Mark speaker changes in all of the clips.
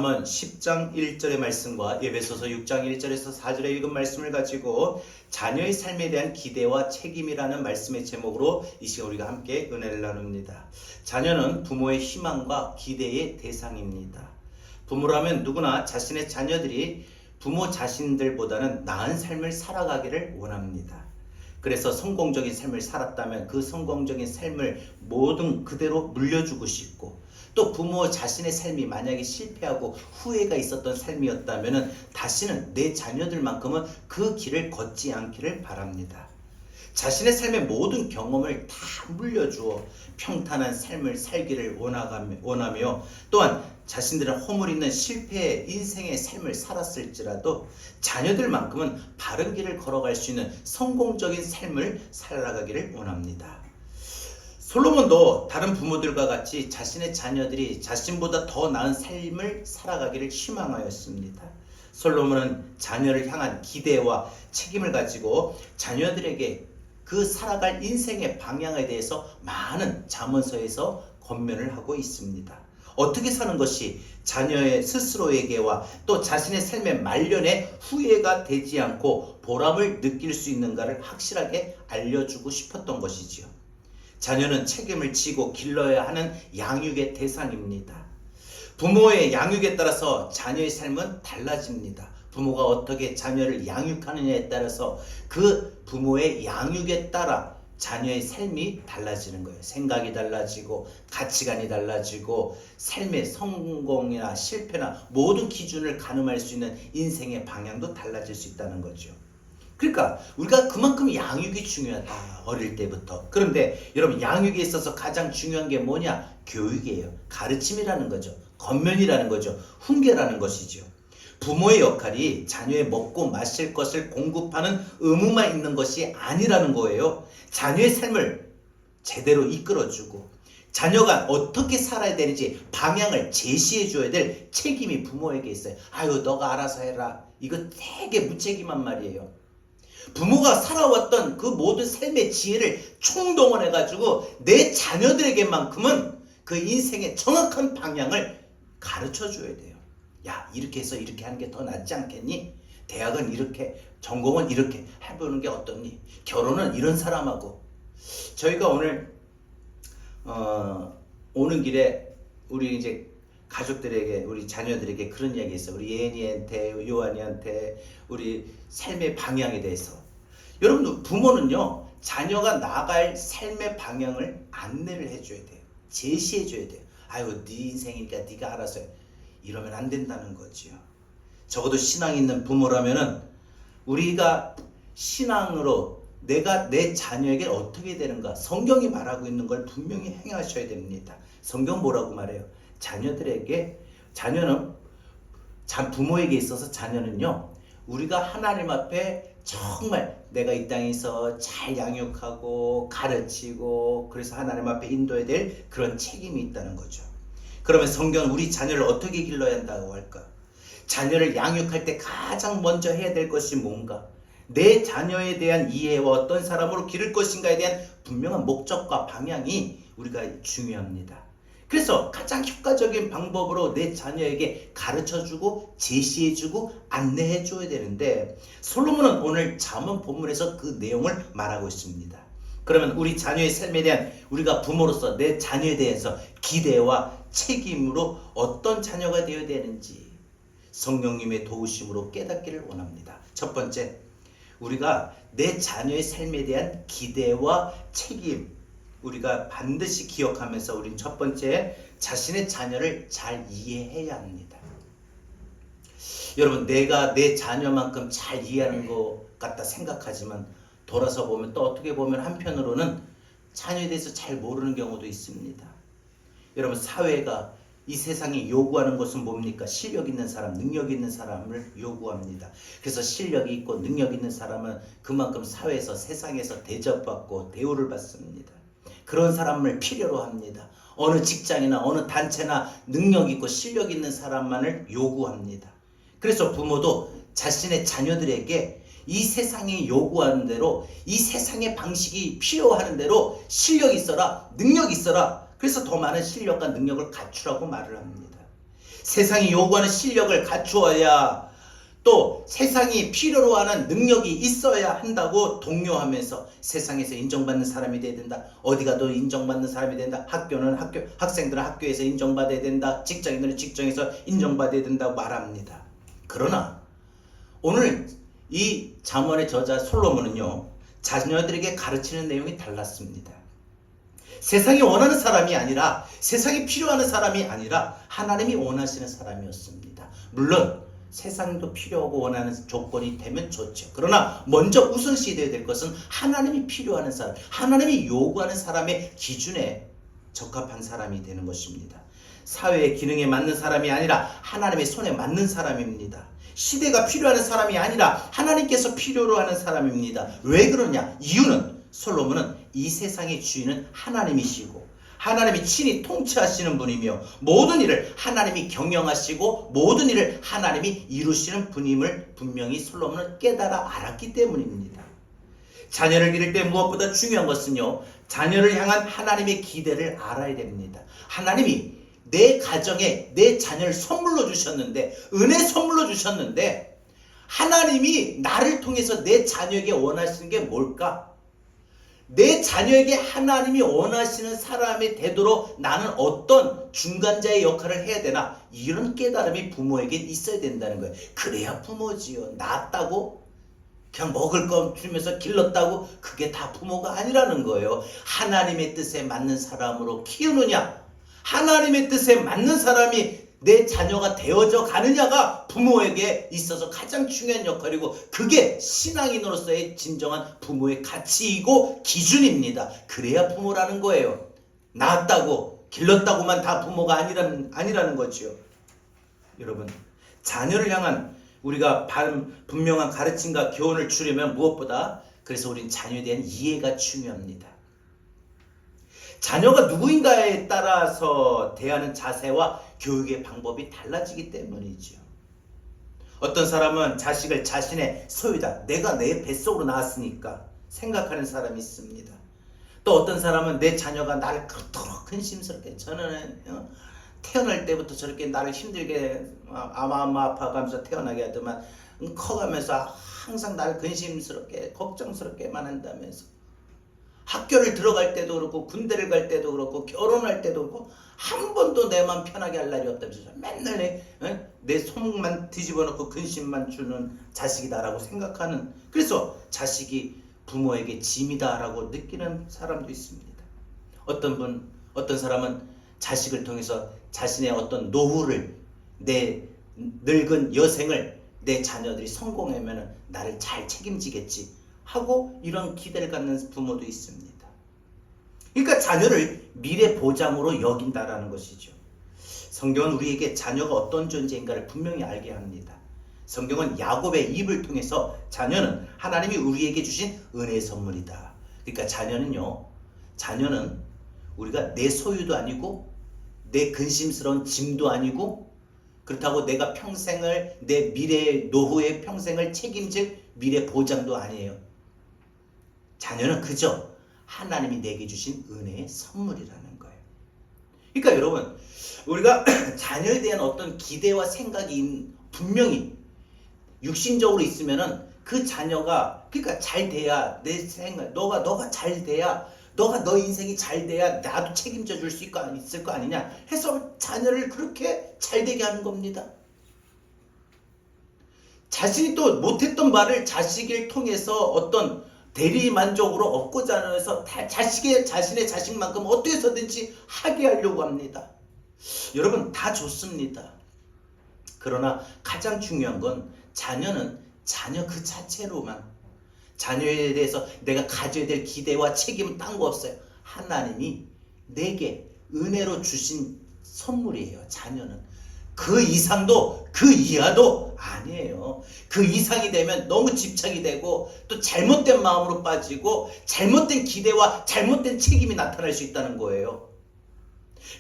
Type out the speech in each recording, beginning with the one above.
Speaker 1: 10장 1절의 말씀과 에베소서 6장 1절에서 4절에 읽은 말씀을 가지고 자녀의 삶에 대한 기대와 책임이라는 말씀의 제목으로 이 시간 우리가 함께 은혜를 나눕니다. 자녀는 부모의 희망과 기대의 대상입니다. 부모라면 누구나 자신의 자녀들이 부모 자신들보다는 나은 삶을 살아가기를 원합니다. 그래서 성공적인 삶을 살았다면 그 성공적인 삶을 모든 그대로 물려주고 싶고, 또 부모 자신의 삶이 만약에 실패하고 후회가 있었던 삶이었다면 다시는 내 자녀들만큼은 그 길을 걷지 않기를 바랍니다. 자신의 삶의 모든 경험을 다 물려주어 평탄한 삶을 살기를 원하며, 또한 자신들은 허물 있는 실패의 인생의 삶을 살았을지라도 자녀들만큼은 바른 길을 걸어갈 수 있는 성공적인 삶을 살아가기를 원합니다. 솔로몬도 다른 부모들과 같이 자신의 자녀들이 자신보다 더 나은 삶을 살아가기를 희망하였습니다. 솔로몬은 자녀를 향한 기대와 책임을 가지고 자녀들에게 그 살아갈 인생의 방향에 대해서 많은 잠언서에서 권면을 하고 있습니다. 어떻게 사는 것이 자녀의 스스로에게와 또 자신의 삶의 말년에 후회가 되지 않고 보람을 느낄 수 있는가를 확실하게 알려주고 싶었던 것이지요. 자녀는 책임을 지고 길러야 하는 양육의 대상입니다. 부모의 양육에 따라서 자녀의 삶은 달라집니다. 부모가 어떻게 자녀를 양육하느냐에 따라서 그 부모의 양육에 따라 자녀의 삶이 달라지는 거예요. 생각이 달라지고 가치관이 달라지고 삶의 성공이나 실패나 모든 기준을 가늠할 수 있는 인생의 방향도 달라질 수 있다는 거죠. 그러니까 우리가 그만큼 양육이 중요하다, 어릴 때부터. 그런데 여러분, 양육에 있어서 가장 중요한 게 뭐냐? 교육이에요. 가르침이라는 거죠. 권면이라는 거죠. 훈계라는 것이죠. 부모의 역할이 자녀의 먹고 마실 것을 공급하는 의무만 있는 것이 아니라는 거예요. 자녀의 삶을 제대로 이끌어주고 자녀가 어떻게 살아야 되는지 방향을 제시해 줘야 될 책임이 부모에게 있어요. 아유, 너가 알아서 해라. 이거 되게 무책임한 말이에요. 부모가 살아왔던 그 모든 삶의 지혜를 총동원해가지고 내 자녀들에게만큼은 그 인생의 정확한 방향을 가르쳐줘야 돼요. 야, 이렇게 해서 이렇게 하는 게 더 낫지 않겠니? 대학은 이렇게, 전공은 이렇게 해보는 게 어떻니? 결혼은 이런 사람하고. 저희가 오늘 오는 길에 우리 이제 가족들에게, 우리 자녀들에게 그런 이야기 했어요. 우리 예은이한테, 요한이한테 우리 삶의 방향에 대해서. 여러분들, 부모는요, 자녀가 나갈 삶의 방향을 안내를 해줘야 돼요. 제시해줘야 돼요. 아유, 네 인생이니까 네가 알아서 해. 이러면 안 된다는 거지요. 적어도 신앙 있는 부모라면은 우리가 신앙으로 내가 내 자녀에게 어떻게 되는가, 성경이 말하고 있는 걸 분명히 행하셔야 됩니다. 성경 뭐라고 말해요? 자녀는 부모에게 있어서 자녀는요, 우리가 하나님 앞에 정말 내가 이 땅에서 잘 양육하고 가르치고 그래서 하나님 앞에 인도해야 될 그런 책임이 있다는 거죠. 그러면 성경은 우리 자녀를 어떻게 길러야 한다고 할까? 자녀를 양육할 때 가장 먼저 해야 될 것이 뭔가? 내 자녀에 대한 이해와 어떤 사람으로 기를 것인가에 대한 분명한 목적과 방향이 우리가 중요합니다. 그래서 가장 효과적인 방법으로 내 자녀에게 가르쳐주고 제시해주고 안내해줘야 되는데, 솔로몬은 오늘 잠언 본문에서 그 내용을 말하고 있습니다. 그러면 우리 자녀의 삶에 대한, 우리가 부모로서 내 자녀에 대해서 기대와 책임으로 어떤 자녀가 되어야 되는지 성령님의 도우심으로 깨닫기를 원합니다. 첫 번째, 우리가 내 자녀의 삶에 대한 기대와 책임, 우리가 반드시 기억하면서 우린 첫 번째, 자신의 자녀를 잘 이해해야 합니다. 여러분, 내가 내 자녀만큼 잘 이해하는 것 같다 생각하지만 돌아서 보면, 또 어떻게 보면 한편으로는 자녀에 대해서 잘 모르는 경우도 있습니다. 여러분, 사회가, 이 세상이 요구하는 것은 뭡니까? 실력 있는 사람, 능력 있는 사람을 요구합니다. 그래서 실력이 있고 능력 있는 사람은 그만큼 사회에서, 세상에서 대접받고 대우를 받습니다. 그런 사람을 필요로 합니다. 어느 직장이나 어느 단체나 능력 있고 실력 있는 사람만을 요구합니다. 그래서 부모도 자신의 자녀들에게 이 세상이 요구하는 대로, 이 세상의 방식이 필요하는 대로 실력 있어라, 능력 있어라, 그래서 더 많은 실력과 능력을 갖추라고 말을 합니다. 세상이 요구하는 실력을 갖추어야 또 세상이 필요로 하는 능력이 있어야 한다고 독려하면서 세상에서 인정받는 사람이 돼야 된다. 어디 가도 인정받는 사람이 된다. 학교는 학생들은 학교에서 인정받아야 된다. 직장인들은 직장에서 인정받아야 된다고 말합니다. 그러나 오늘 이 잠언의 저자 솔로몬은요, 자녀들에게 가르치는 내용이 달랐습니다. 세상이 원하는 사람이 아니라, 세상이 필요하는 사람이 아니라 하나님이 원하시는 사람이었습니다. 물론 세상도 필요하고 원하는 조건이 되면 좋죠. 그러나 먼저 우선시 되어야 될 것은 하나님이 필요하는 사람, 하나님이 요구하는 사람의 기준에 적합한 사람이 되는 것입니다. 사회의 기능에 맞는 사람이 아니라 하나님의 손에 맞는 사람입니다. 시대가 필요하는 사람이 아니라 하나님께서 필요로 하는 사람입니다. 왜 그러냐? 이유는 솔로몬은 이 세상의 주인은 하나님이시고 하나님이 친히 통치하시는 분이며 모든 일을 하나님이 경영하시고 모든 일을 하나님이 이루시는 분임을 분명히 솔로몬은 깨달아 알았기 때문입니다. 자녀를 기를 때 무엇보다 중요한 것은요, 자녀를 향한 하나님의 기대를 알아야 됩니다. 하나님이 내 가정에 내 자녀를 선물로 주셨는데, 은혜 선물로 주셨는데, 하나님이 나를 통해서 내 자녀에게 원하시는 게 뭘까? 내 자녀에게 하나님이 원하시는 사람이 되도록 나는 어떤 중간자의 역할을 해야 되나? 이런 깨달음이 부모에게 있어야 된다는 거예요. 그래야 부모지요. 낳았다고 그냥 먹을 거 주면서 길렀다고 그게 다 부모가 아니라는 거예요. 하나님의 뜻에 맞는 사람으로 키우느냐, 하나님의 뜻에 맞는 사람이 내 자녀가 되어져 가느냐가 부모에게 있어서 가장 중요한 역할이고, 그게 신앙인으로서의 진정한 부모의 가치이고 기준입니다. 그래야 부모라는 거예요. 낳았다고 길렀다고만 다 부모가 아니라는 거죠. 여러분, 자녀를 향한 우리가 분명한 가르침과 교훈을 주려면 무엇보다, 그래서 우린 자녀에 대한 이해가 중요합니다. 자녀가 누구인가에 따라서 대하는 자세와 교육의 방법이 달라지기 때문이죠. 어떤 사람은 자식을 자신의 소유다, 내가 내 뱃속으로 낳았으니까 생각하는 사람이 있습니다. 또 어떤 사람은 내 자녀가 나를 그토록 근심스럽게, 저는 태어날 때부터 저렇게 나를 힘들게 아파가면서 태어나게 하더만 커가면서 항상 나를 근심스럽게 걱정스럽게만 한다면서, 학교를 들어갈 때도 그렇고 군대를 갈 때도 그렇고 결혼할 때도 그렇고 한 번도 내 마음 편하게 할 날이 없다면서 맨날 내 속만 뒤집어 놓고 근심만 주는 자식이다라고 생각하는, 그래서 자식이 부모에게 짐이다라고 느끼는 사람도 있습니다. 어떤 사람은 자식을 통해서 자신의 어떤 노후를, 내 늙은 여생을 내 자녀들이 성공하면 나를 잘 책임지겠지 하고 이런 기대를 갖는 부모도 있습니다. 그러니까 자녀를 미래 보장으로 여긴다라는 것이죠. 성경은 우리에게 자녀가 어떤 존재인가를 분명히 알게 합니다. 성경은 야곱의 입을 통해서 자녀는 하나님이 우리에게 주신 은혜의 선물이다. 그러니까 자녀는 우리가 내 소유도 아니고 내 근심스러운 짐도 아니고, 그렇다고 내가 평생을, 내 미래 노후의 평생을 책임질 미래 보장도 아니에요. 자녀는 그저 하나님이 내게 주신 은혜의 선물이라는 거예요. 그러니까 여러분, 우리가 자녀에 대한 어떤 기대와 생각이 분명히 육신적으로 있으면은 그 자녀가, 그러니까 잘 돼야, 내 생각, 너가 잘 돼야, 너 인생이 잘 돼야 나도 책임져 줄 수 있을 거 아니냐 해서 자녀를 그렇게 잘 되게 하는 겁니다. 자신이 또 못했던 말을 자식을 통해서 어떤 대리 만족으로 얻고자 해서 자신의 자식만큼 어떻게 해서든지 하게 하려고 합니다. 여러분, 다 좋습니다. 그러나 가장 중요한 건 자녀는 자녀 그 자체로만, 자녀에 대해서 내가 가져야 될 기대와 책임은 딴 거 없어요. 하나님이 내게 은혜로 주신 선물이에요. 자녀는 그 이상도 그 이하도 아니에요. 그 이상이 되면 너무 집착이 되고 또 잘못된 마음으로 빠지고 잘못된 기대와 잘못된 책임이 나타날 수 있다는 거예요.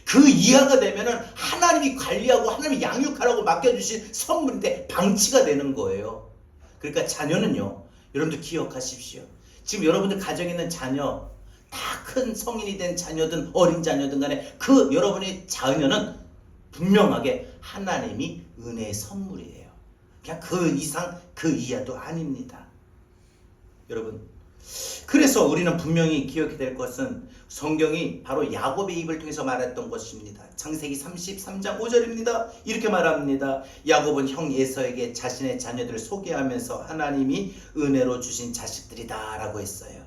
Speaker 1: 그 이하가 되면은 하나님이 관리하고 하나님이 양육하라고 맡겨주신 선물인데 방치가 되는 거예요. 그러니까 자녀는요, 여러분들 기억하십시오. 지금 여러분들 가정에 있는 자녀, 다 큰 성인이 된 자녀든 어린 자녀든 간에 그 여러분의 자녀는 분명하게 하나님이 은혜의 선물이에요. 그냥 그 이상 그 이하도 아닙니다. 여러분, 그래서 우리는 분명히 기억해야 될 것은 성경이 바로 야곱의 입을 통해서 말했던 것입니다. 창세기 33장 5절입니다. 이렇게 말합니다. 야곱은 형 에서에게 자신의 자녀들을 소개하면서 하나님이 은혜로 주신 자식들이다 라고 했어요.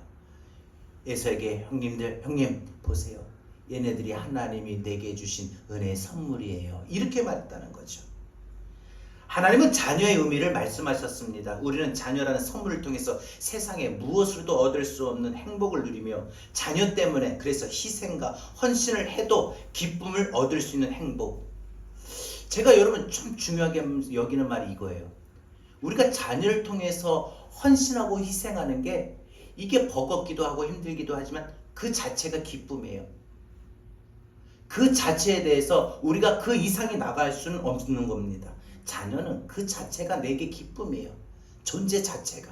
Speaker 1: 에서에게 형님 보세요. 얘네들이 하나님이 내게 주신 은혜의 선물이에요. 이렇게 말했다는 거죠. 하나님은 자녀의 의미를 말씀하셨습니다. 우리는 자녀라는 선물을 통해서 세상에 무엇으로도 얻을 수 없는 행복을 누리며 자녀 때문에 그래서 희생과 헌신을 해도 기쁨을 얻을 수 있는 행복. 제가 여러분 좀 중요하게 여기는 말이 이거예요. 우리가 자녀를 통해서 헌신하고 희생하는 게 이게 버겁기도 하고 힘들기도 하지만 그 자체가 기쁨이에요. 그 자체에 대해서 우리가 그 이상이 나갈 수는 없는 겁니다. 자녀는 그 자체가 내게 기쁨이에요. 존재 자체가.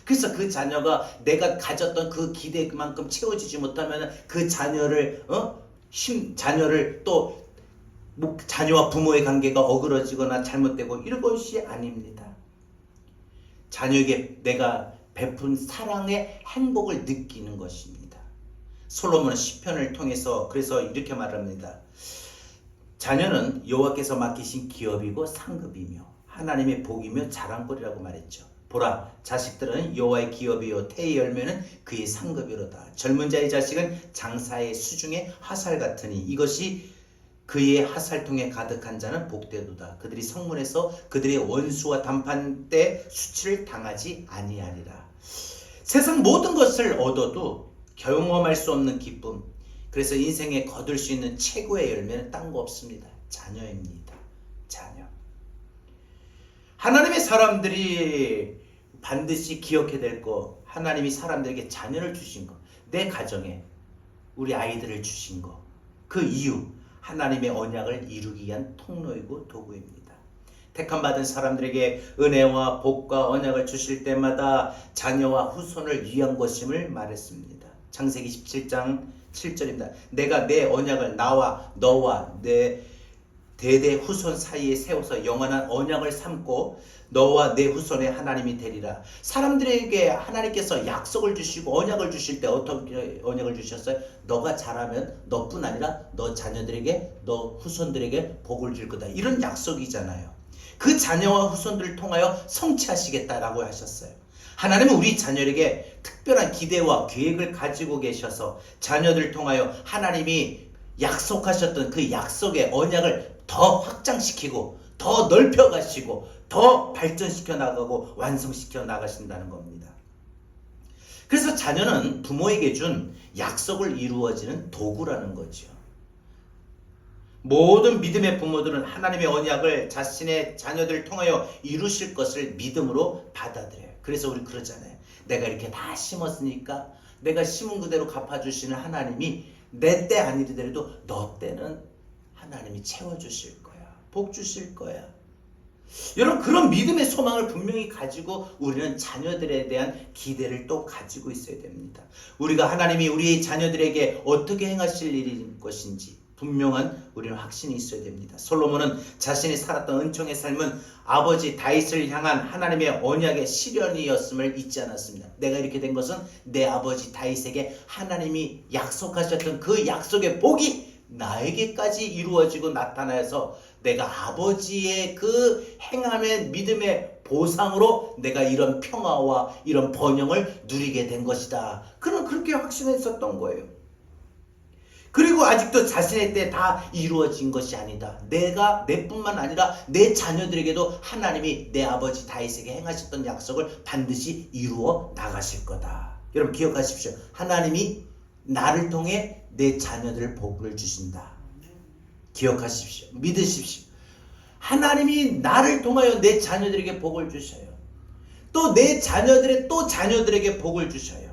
Speaker 1: 그래서 그 자녀가 내가 가졌던 그 기대만큼 채워지지 못하면 그 자녀를 또 자녀와 부모의 관계가 어그러지거나 잘못되고 이런 것이 아닙니다. 자녀에게 내가 베푼 사랑의 행복을 느끼는 것입니다. 솔로몬은 시편을 통해서 그래서 이렇게 말합니다. 자녀는 여호와께서 맡기신 기업이고 상급이며 하나님의 복이며 자랑거리라고 말했죠. 보라, 자식들은 여호와의 기업이요 태의 열매는 그의 상급이로다. 젊은 자의 자식은 장사의 수중의 화살 같으니 이것이 그의 화살통에 가득한 자는 복되도다. 그들이 성문에서 그들의 원수와 담판 때 수치를 당하지 아니하리라. 세상 모든 것을 얻어도 경험할 수 없는 기쁨, 그래서 인생에 거둘 수 있는 최고의 열매는 딴 거 없습니다. 자녀입니다. 자녀. 하나님의 사람들이 반드시 기억해야 될 거, 하나님이 사람들에게 자녀를 주신 거, 내 가정에 우리 아이들을 주신 거, 그 이유, 하나님의 언약을 이루기 위한 통로이고 도구입니다. 택함받은 사람들에게 은혜와 복과 언약을 주실 때마다 자녀와 후손을 위한 것임을 말했습니다. 창세기 17장 7절입니다. 내가 내 언약을 나와 너와 내 대대 후손 사이에 세워서 영원한 언약을 삼고 너와 내 후손의 하나님이 되리라. 사람들에게 하나님께서 약속을 주시고 언약을 주실 때 어떻게 언약을 주셨어요? 너가 잘하면 너뿐 아니라 너 자녀들에게 너 후손들에게 복을 줄 거다. 이런 약속이잖아요. 그 자녀와 후손들을 통하여 성취하시겠다라고 하셨어요. 하나님은 우리 자녀에게 특별한 기대와 계획을 가지고 계셔서 자녀들을 통하여 하나님이 약속하셨던 그 약속의 언약을 더 확장시키고 더 넓혀가시고 더 발전시켜 나가고 완성시켜 나가신다는 겁니다. 그래서 자녀는 부모에게 준 약속을 이루어지는 도구라는 거죠. 모든 믿음의 부모들은 하나님의 언약을 자신의 자녀들을 통하여 이루실 것을 믿음으로 받아들여요. 그래서 우리 그러잖아요. 내가 이렇게 다 심었으니까 내가 심은 그대로 갚아주시는 하나님이 내 때 아니더라도 너 때는 하나님이 채워주실 거야. 복 주실 거야. 여러분, 그런 믿음의 소망을 분명히 가지고 우리는 자녀들에 대한 기대를 또 가지고 있어야 됩니다. 우리가 하나님이 우리 자녀들에게 어떻게 행하실 일인 것인지 분명한 우리는 확신이 있어야 됩니다. 솔로몬은 자신이 살았던 은총의 삶은 아버지 다윗을 향한 하나님의 언약의 실현이었음을 잊지 않았습니다. 내가 이렇게 된 것은 내 아버지 다윗에게 하나님이 약속하셨던 그 약속의 복이 나에게까지 이루어지고 나타나서 내가 아버지의 그 행함의 믿음의 보상으로 내가 이런 평화와 이런 번영을 누리게 된 것이다. 그는 그렇게 확신했었던 거예요. 그리고 아직도 자신의 때 다 이루어진 것이 아니다. 내가 내뿐만 아니라 내 자녀들에게도 하나님이 내 아버지 다윗에게 행하셨던 약속을 반드시 이루어 나가실 거다. 여러분 기억하십시오. 하나님이 나를 통해 내 자녀들 복을 주신다. 기억하십시오. 믿으십시오. 하나님이 나를 통하여 내 자녀들에게 복을 주셔요. 또 내 자녀들의 또 자녀들에게 복을 주셔요.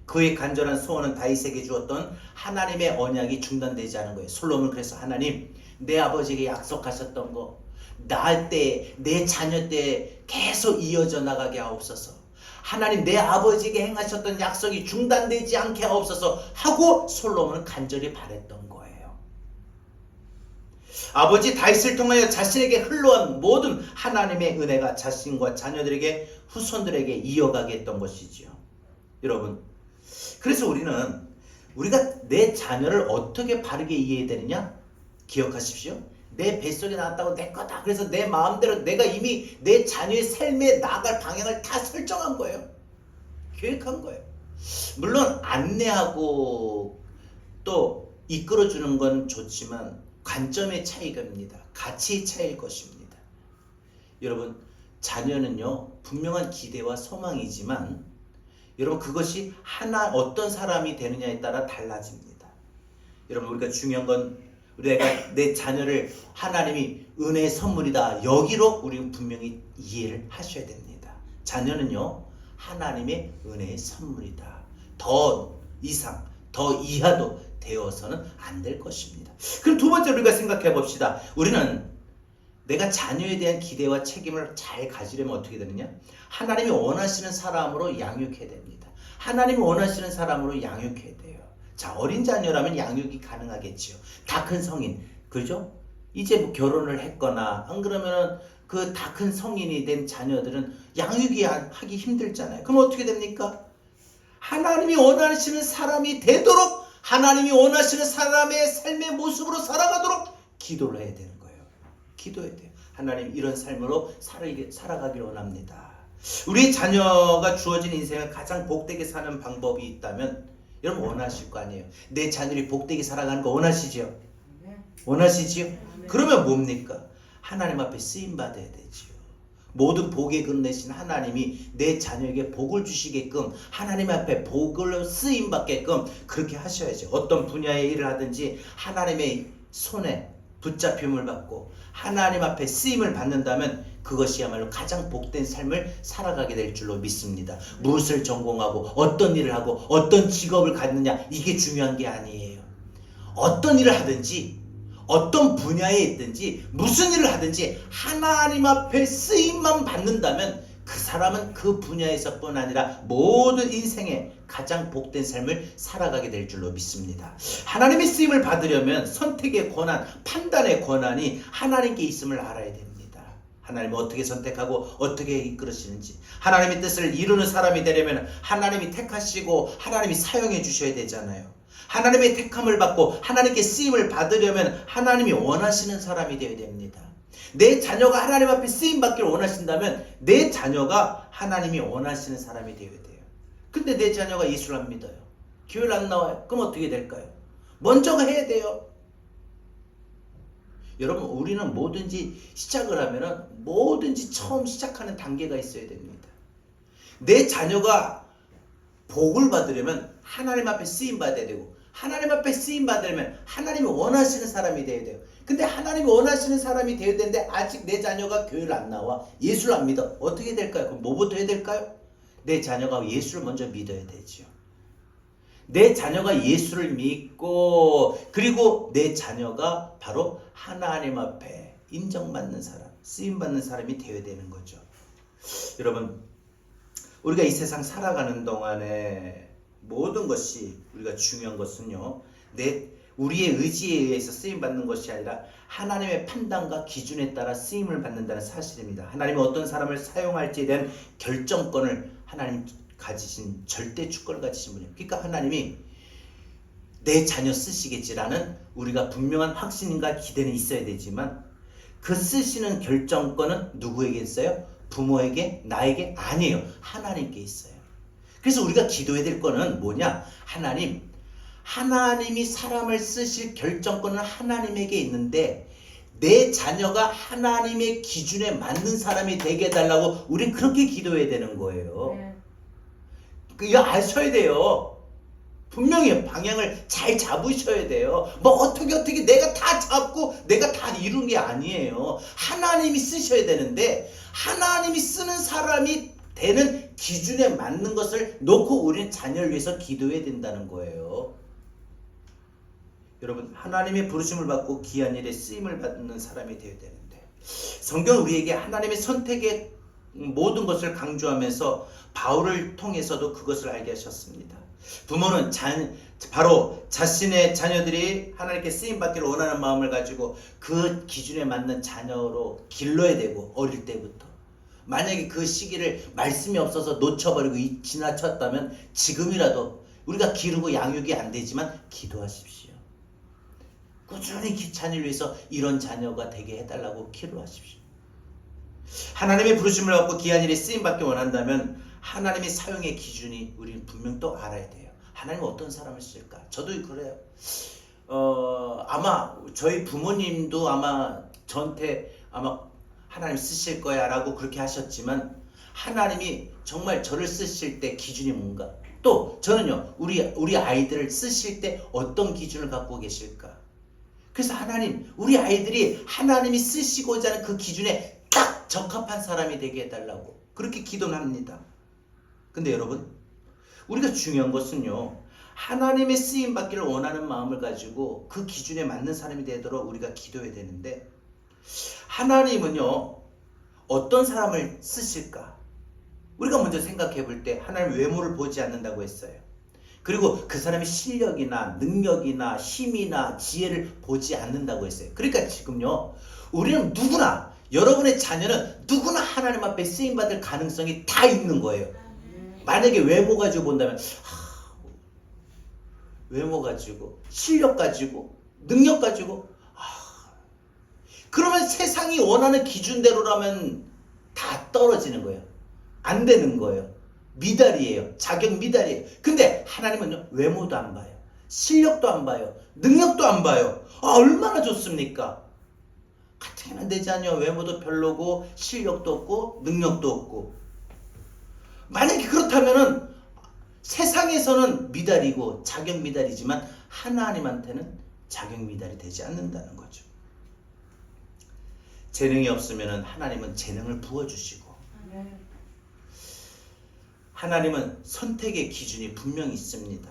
Speaker 1: 그의 간절한 소원은 다윗에게 주었던 하나님의 언약이 중단되지 않은 거예요. 솔로몬은 그래서 하나님, 내 아버지에게 약속하셨던 거 나 때, 내 자녀 때 계속 이어져 나가게 하옵소서. 하나님, 내 아버지에게 행하셨던 약속이 중단되지 않게 하옵소서 하고 솔로몬은 간절히 바랬던 거예요. 아버지 다윗을 통하여 자신에게 흘러온 모든 하나님의 은혜가 자신과 자녀들에게 후손들에게 이어가게 했던 것이지요. 여러분, 그래서 우리가 내 자녀를 어떻게 바르게 이해해야 되느냐? 기억하십시오. 내 뱃속에 나왔다고 내 거다. 그래서 내 마음대로 내가 이미 내 자녀의 삶에 나아갈 방향을 다 설정한 거예요. 계획한 거예요. 물론 안내하고 또 이끌어주는 건 좋지만 관점의 차이입니다. 가치의 차이일 것입니다. 여러분, 자녀는요 분명한 기대와 소망이지만 여러분 그것이 어떤 사람이 되느냐에 따라 달라집니다. 여러분, 우리가 중요한 건 내가 내 자녀를 하나님이 은혜의 선물이다, 여기로 우리는 분명히 이해를 하셔야 됩니다. 자녀는요 하나님의 은혜의 선물이다. 더 이상 더 이하도 되어서는 안 될 것입니다. 그럼 두 번째로 우리가 생각해 봅시다. 우리는 내가 자녀에 대한 기대와 책임을 잘 가지려면 어떻게 되느냐? 하나님이 원하시는 사람으로 양육해야 됩니다. 하나님이 원하시는 사람으로 양육해야 돼요. 자, 어린 자녀라면 양육이 가능하겠지요. 다 큰 성인, 그죠? 이제 뭐 결혼을 했거나 안 그러면은 그 다 큰 성인이 된 자녀들은 양육이 하기 힘들잖아요. 그럼 어떻게 됩니까? 하나님이 원하시는 사람이 되도록, 하나님이 원하시는 사람의 삶의 모습으로 살아가도록 기도를 해야 되는 거예요. 기도해야 돼요. 하나님, 이런 삶으로 살아가길 원합니다. 우리 자녀가 주어진 인생을 가장 복되게 사는 방법이 있다면 여러분 원하실 거 아니에요. 내 자녀들이 복되게 살아가는 거 원하시지요? 원하시지요? 그러면 뭡니까? 하나님 앞에 쓰임 받아야 되지요. 모든 복의 근 대신 하나님이 내 자녀에게 복을 주시게끔, 하나님 앞에 복을 쓰임 받게끔 그렇게 하셔야죠. 어떤 분야의 일을 하든지 하나님의 손에 붙잡힘을 받고 하나님 앞에 쓰임을 받는다면 그것이야말로 가장 복된 삶을 살아가게 될 줄로 믿습니다. 무엇을 전공하고 어떤 일을 하고 어떤 직업을 갖느냐, 이게 중요한 게 아니에요. 어떤 일을 하든지 어떤 분야에 있든지 무슨 일을 하든지 하나님 앞에 쓰임만 받는다면 그 사람은 그 분야에서뿐 아니라 모든 인생에 가장 복된 삶을 살아가게 될 줄로 믿습니다. 하나님의 쓰임을 받으려면 선택의 권한, 판단의 권한이 하나님께 있음을 알아야 됩니다. 하나님이 어떻게 선택하고 어떻게 이끌으시는지, 하나님의 뜻을 이루는 사람이 되려면 하나님이 택하시고 하나님이 사용해 주셔야 되잖아요. 하나님의 택함을 받고 하나님께 쓰임을 받으려면 하나님이 원하시는 사람이 되어야 됩니다. 내 자녀가 하나님 앞에 쓰임 받기를 원하신다면 내 자녀가 하나님이 원하시는 사람이 되어야 돼요. 근데 내 자녀가 예수를 안 믿어요. 교회를 안 나와요. 그럼 어떻게 될까요? 먼저가 해야 돼요. 여러분, 우리는 뭐든지 시작을 하면은 뭐든지 처음 시작하는 단계가 있어야 됩니다. 내 자녀가 복을 받으려면 하나님 앞에 쓰임 받아야 되고, 하나님 앞에 쓰임 받으려면 하나님이 원하시는 사람이 되어야 돼요. 근데 하나님이 원하시는 사람이 되어야 되는데 아직 내 자녀가 교회를 안 나와, 예수를 안 믿어. 어떻게 될까요? 그럼 뭐부터 해야 될까요? 내 자녀가 예수를 먼저 믿어야 되죠. 내 자녀가 예수를 믿고, 그리고 내 자녀가 바로 하나님 앞에 인정받는 사람, 쓰임받는 사람이 되어야 되는 거죠. 여러분, 우리가 이 세상 살아가는 동안에 모든 것이, 우리가 중요한 것은요, 우리의 의지에 의해서 쓰임받는 것이 아니라 하나님의 판단과 기준에 따라 쓰임을 받는다는 사실입니다. 하나님은 어떤 사람을 사용할지에 대한 결정권을 하나님 가지신, 절대 주권을 가지신 분이에요. 그러니까 하나님이 내 자녀 쓰시겠지라는 우리가 분명한 확신과 기대는 있어야 되지만 그 쓰시는 결정권은 누구에게 있어요? 부모에게, 나에게? 아니에요. 하나님께 있어요. 그래서 우리가 기도해야 될 거는 뭐냐? 하나님이 사람을 쓰실 결정권은 하나님에게 있는데 내 자녀가 하나님의 기준에 맞는 사람이 되게 해달라고 우린 그렇게 기도해야 되는 거예요. 이거 아셔야 돼요. 분명히 방향을 잘 잡으셔야 돼요. 뭐 어떻게 내가 다 잡고 내가 다 이룬 게 아니에요. 하나님이 쓰셔야 되는데 하나님이 쓰는 사람이 되는 기준에 맞는 것을 놓고 우리는 자녀를 위해서 기도해야 된다는 거예요. 여러분, 하나님의 부르심을 받고 귀한 일에 쓰임을 받는 사람이 되어야 되는데, 성경은 우리에게 하나님의 선택의 모든 것을 강조하면서 바울을 통해서도 그것을 알게 하셨습니다. 부모는 바로 자신의 자녀들이 하나님께 쓰임받기를 원하는 마음을 가지고 그 기준에 맞는 자녀로 길러야 되고, 어릴 때부터. 만약에 그 시기를 말씀이 없어서 놓쳐버리고 지나쳤다면 지금이라도 우리가 기르고 양육이 안 되지만 기도하십시오. 꾸준히 자녀를 위해서 이런 자녀가 되게 해달라고 기도하십시오. 하나님의 부르심을 받고 귀한 일에 쓰임받기 원한다면 하나님의 사용의 기준이 우리는 분명 또 알아야 돼요. 하나님은 어떤 사람을 쓸까? 저도 그래요. 아마 저희 부모님도 아마 저한테 아마 하나님 쓰실 거야 라고 그렇게 하셨지만, 하나님이 정말 저를 쓰실 때 기준이 뭔가, 또 저는요 우리 아이들을 쓰실 때 어떤 기준을 갖고 계실까. 그래서 하나님, 우리 아이들이 하나님이 쓰시고자 하는 그 기준에 딱 적합한 사람이 되게 해달라고 그렇게 기도를 합니다. 근데 여러분, 우리가 중요한 것은요, 하나님의 쓰임 받기를 원하는 마음을 가지고 그 기준에 맞는 사람이 되도록 우리가 기도해야 되는데, 하나님은요 어떤 사람을 쓰실까? 우리가 먼저 생각해 볼 때 하나님 외모를 보지 않는다고 했어요. 그리고 그 사람의 실력이나 능력이나 힘이나 지혜를 보지 않는다고 했어요. 그러니까 지금요, 우리는 누구나, 여러분의 자녀는 누구나 하나님 앞에 쓰임받을 가능성이 다 있는 거예요. 만약에 외모 가지고 본다면, 외모 가지고, 실력 가지고, 능력 가지고, 그러면 세상이 원하는 기준대로라면 다 떨어지는 거예요. 안 되는 거예요. 미달이에요. 자격 미달이에요. 근데 하나님은요, 외모도 안 봐요. 실력도 안 봐요. 능력도 안 봐요. 얼마나 좋습니까? 같은 안 되지 않냐? 외모도 별로고 실력도 없고 능력도 없고. 만약에 그렇다면은 세상에서는 미달이고 자격 미달이지만 하나님한테는 자격 미달이 되지 않는다는 거죠. 재능이 없으면 하나님은 재능을 부어주시고, 하나님은 선택의 기준이 분명히 있습니다.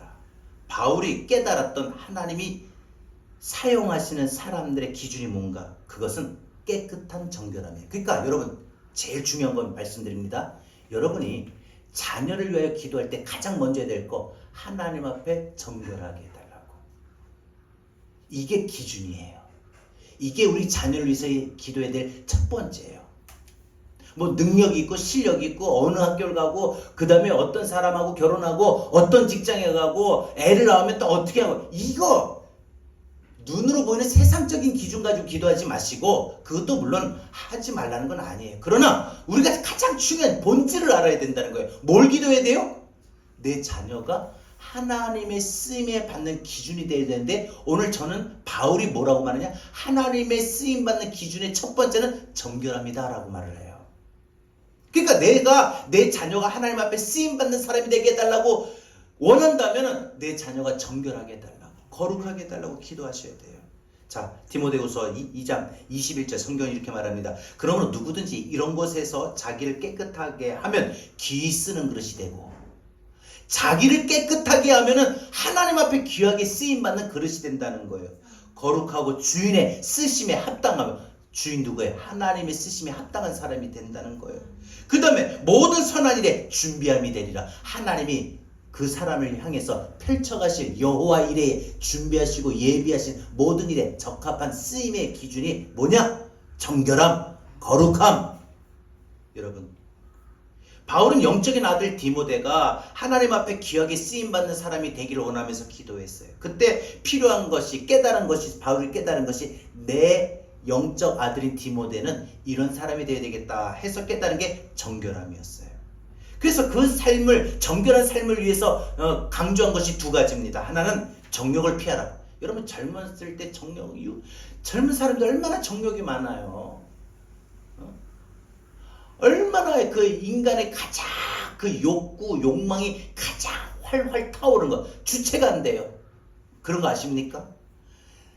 Speaker 1: 바울이 깨달았던 하나님이 사용하시는 사람들의 기준이 뭔가, 그것은 깨끗한 정결함이에요. 그러니까 여러분, 제일 중요한 건 말씀드립니다. 여러분이 자녀를 위하여 기도할 때 가장 먼저 해야 될 거, 하나님 앞에 정결하게 해달라고. 이게 기준이에요. 이게 우리 자녀를 위해서 기도해야 될 첫 번째예요. 뭐 능력이 있고 실력이 있고 어느 학교를 가고 그 다음에 어떤 사람하고 결혼하고 어떤 직장에 가고 애를 낳으면 또 어떻게 하고, 이거 눈으로 보이는 세상적인 기준 가지고 기도하지 마시고, 그것도 물론 하지 말라는 건 아니에요. 그러나 우리가 가장 중요한 본질을 알아야 된다는 거예요. 뭘 기도해야 돼요? 내 자녀가 하나님의 쓰임에 받는 기준이 되어야 되는데, 오늘 저는 바울이 뭐라고 말하냐, 하나님의 쓰임 받는 기준의 첫 번째는 정결함이다 라고 말을 해요. 그러니까 내가, 내 자녀가 하나님 앞에 쓰임 받는 사람이 되게 해달라고 원한다면 내 자녀가 정결하게 해달라고, 거룩하게 해달라고 기도하셔야 돼요. 자, 디모데후서 2장 21절 성경이 이렇게 말합니다. 그러므로 누구든지 이런 곳에서 자기를 깨끗하게 하면 귀히 쓰는 그릇이 되고, 자기를 깨끗하게 하면은 하나님 앞에 귀하게 쓰임받는 그릇이 된다는 거예요. 거룩하고 주인의 쓰심에 합당하면, 주인 누구예요? 하나님의 쓰심에 합당한 사람이 된다는 거예요. 그 다음에 모든 선한 일에 준비함이 되리라. 하나님이 그 사람을 향해서 펼쳐가실 여호와 일에 준비하시고 예비하신 모든 일에 적합한 쓰임의 기준이 뭐냐? 정결함, 거룩함. 여러분, 바울은 영적인 아들 디모데가 하나님 앞에 귀하게 쓰임받는 사람이 되기를 원하면서 기도했어요. 그때 필요한 것이, 깨달은 것이, 바울이 깨달은 것이, 내 영적 아들인 디모데는 이런 사람이 되어야 되겠다 해서 깨달은 게 정결함이었어요. 그래서 그 삶을, 정결한 삶을 위해서 강조한 것이 두 가지입니다. 하나는 정욕을 피하라. 여러분, 젊었을 때 젊은 사람들 얼마나 정욕이 많아요. 얼마나 그 인간의 가장 그 욕구, 욕망이 가장 활활 타오르는 거, 주체가 안 돼요. 그런 거 아십니까?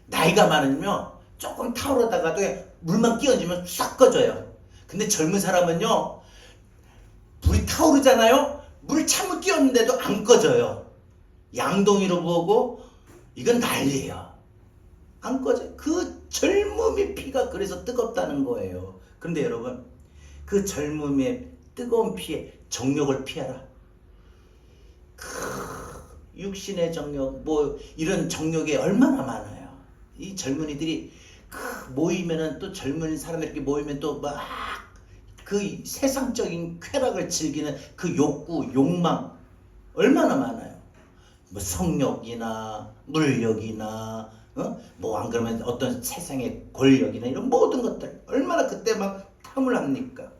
Speaker 1: 나이가 많으면 조금 타오르다가도 물만 끼얹으면 싹 꺼져요. 근데 젊은 사람은요, 불이 타오르잖아요? 물 찬물 끼얹는데도 안 꺼져요. 양동이로 보고 이건 난리예요. 안 꺼져요. 그 젊음의 피가 그래서 뜨겁다는 거예요. 그런데 여러분, 그 젊음의 뜨거운 피에 정욕을 피하라. 육신의 정욕, 뭐 이런 정욕이 얼마나 많아요. 이 젊은이들이 모이면은 또 젊은 사람들끼리 모이면 또 막 그 세상적인 쾌락을 즐기는 그 욕구, 욕망 얼마나 많아요. 뭐 성욕이나 물욕이나 뭐 안 그러면 어떤 세상의 권력이나 이런 모든 것들 얼마나 그때 막 탐을 합니까?